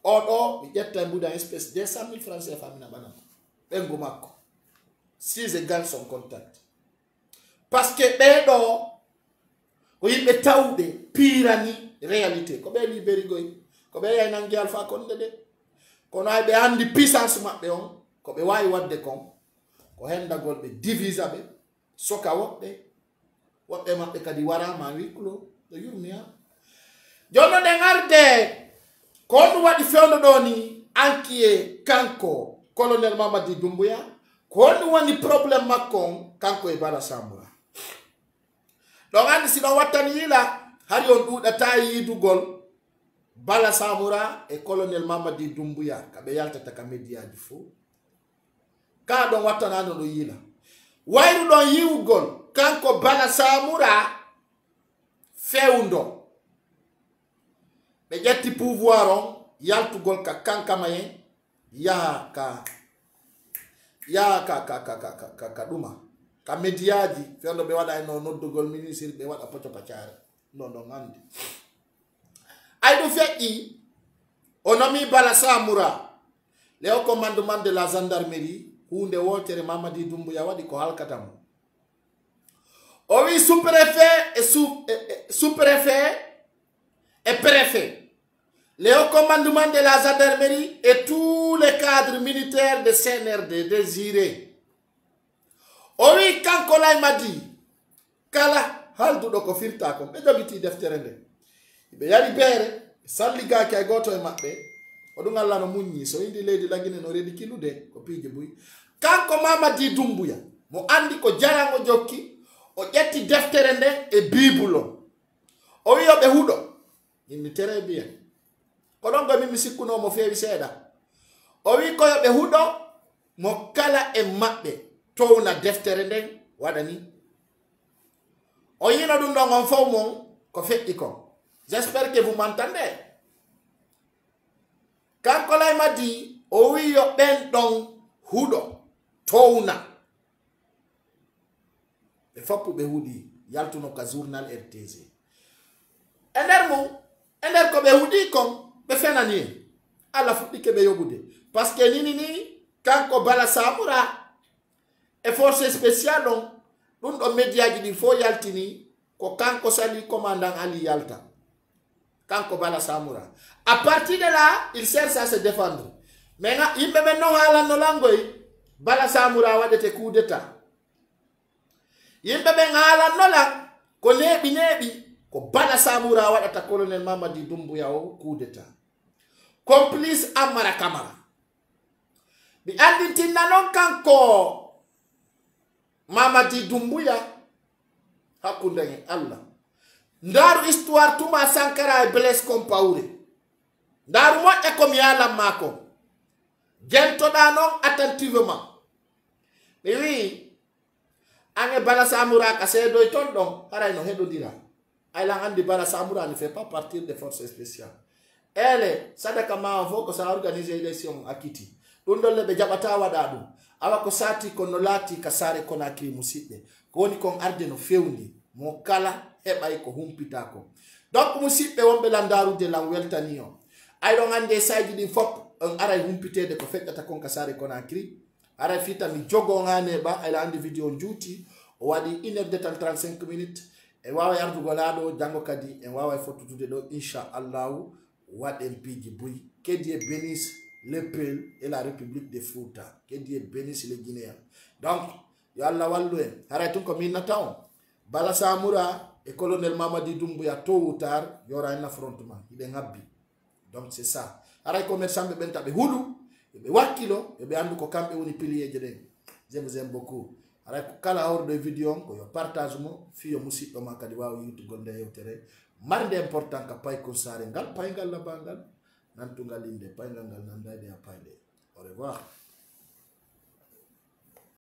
o do mi jetta mbuda espèce 200,000 francs CFA na banam. Bengo makko. Si les gars sont contents. Parce que bedo ko yimbe tawde pirani réalité ko be liberi goy ko be yay nangi alfa konde de kono ay be andi puissance mabbe on ko be wawi wadde kon ko henda gol be divisa be soka wobbe mabbe kadi wara ma wiklo do yurmiya jonno de ngarde ko wadi fewndo do ni ankiye kanko colonel Mamadi Doumbouya ko woni problème makko kanko e Bala Samura donc andi sino wattani yila hari on duɗata yidugol Bala Samura e colonel Mamadi Doumbouya kaɓe yaltata ka mediaji fo ka ɗon wattanano ɗo yila wayru ɗon yiwugol kanko Bala Samura fewndo ɓe ƴetti pouvoir on yaltugol ka kankamayen yaha ka ɗuma ka mediaji fewndo ɓe waɗa no noddugol ministre ɓe waɗa poto pacare non andi ay ɗum feƴƴi o nomi Bala Samura le au commandement de la gendarmerie hunde wotere Mamadi Doumbouya waɗi ko halkata mo o wi sous-préfet et préfet le au commandement de la gendarmerie et tous les cadres militaires de CNRD désirés o wi kanko lay madi kala halduɗo ko firta ko ɓe jogiti deftere nde ɓe yari beere salligaki ay goto e maɓɓe o ɗum Allah no muññi so indi leydi lagine no redi kilude ko piije buy kanko Mamadi Doumbouya mo andi ko jarango jokki o ƴetti deftere nde e bible o wi yoɓe huɗo inni très bien ko ɗon go min mi sikkuno mo feewi seeɗa o wi ko yoɓe huɗo mo kala e maɓɓe towna deftere nden waɗani o yino ɗum ɗon on fof mon ko feƴƴi kon j'espère que vous m'entendez kanko lay madi o wi yo ɓen ɗon huɗo towna fop be hudi yaltuno ka journal RTZ ender ko be hudi kon be fenani ala fuddi ke be yobude parce que ni kanko Bala Samura e force spéciale on dun do media ji di fo yaltini ko kanko sali commandant Ali Yalta kanko Bala Samura à partir de là il cherche à se défendre mais nga yimbe be no hala no langoy Bala Samura wadete coup d'état yimbe be ngala no la ko nebi ko Bala Samura wadata colonel Mamadi Doumbouya o coup d'état complice Amara Kamara bi andi tinna non kanko Mamadi Doumbouya hakunde Allah ndaru histoire tuma Sankara e Blaise Compaoré ndaru mo e ko mi ala mako gento da non attentivement mais oui ane Bala Samura ka se doy ton don haray no hedo dira ay la andi Bala Samura ne fait pas partie des forces spéciales elle sadaka ma fo ko sa organiser élection akiti don dolle be jabata wada dum awa ko sati ko no lati ka sare ko na kri musibbe ko woni kon arde no fewndi mo kala hebay ko humpita ko donc musibbe wonbe landaru de lan weltaniyo ay don ande saji di fop aray humpitede ko fekkata kon ka sare ko na kri ara fita mi jogo ngane ba ay la andi video njuti o wadi 1 heure de temps 35 minutes e wawa yardu golado jango kadi e wawa fotutude do inshallah waden piji buy que Dieu bénisse le Peul et la République de Fouta, que Dieu bénisse les Guinéens. Donc yalla wallu en haraytun ko min nataw Bala Samura et colonel Mamadi Doumbouya tôt ou tard il y aura un affrontement il est ngabbi donc c'est ça haray commerçant be benta be hulu be wakilo be andu ko kambe woni pilier jeden je vous aime beaucoup haray ko kala hors de vidéo ko yo partage mo fi yo musiddo ma kadi waw yitu gonde yewtere marde important ka pay ko sare ngal pay ngal la bangal nantu ngal inde pay ngal nandade a payle au revoir.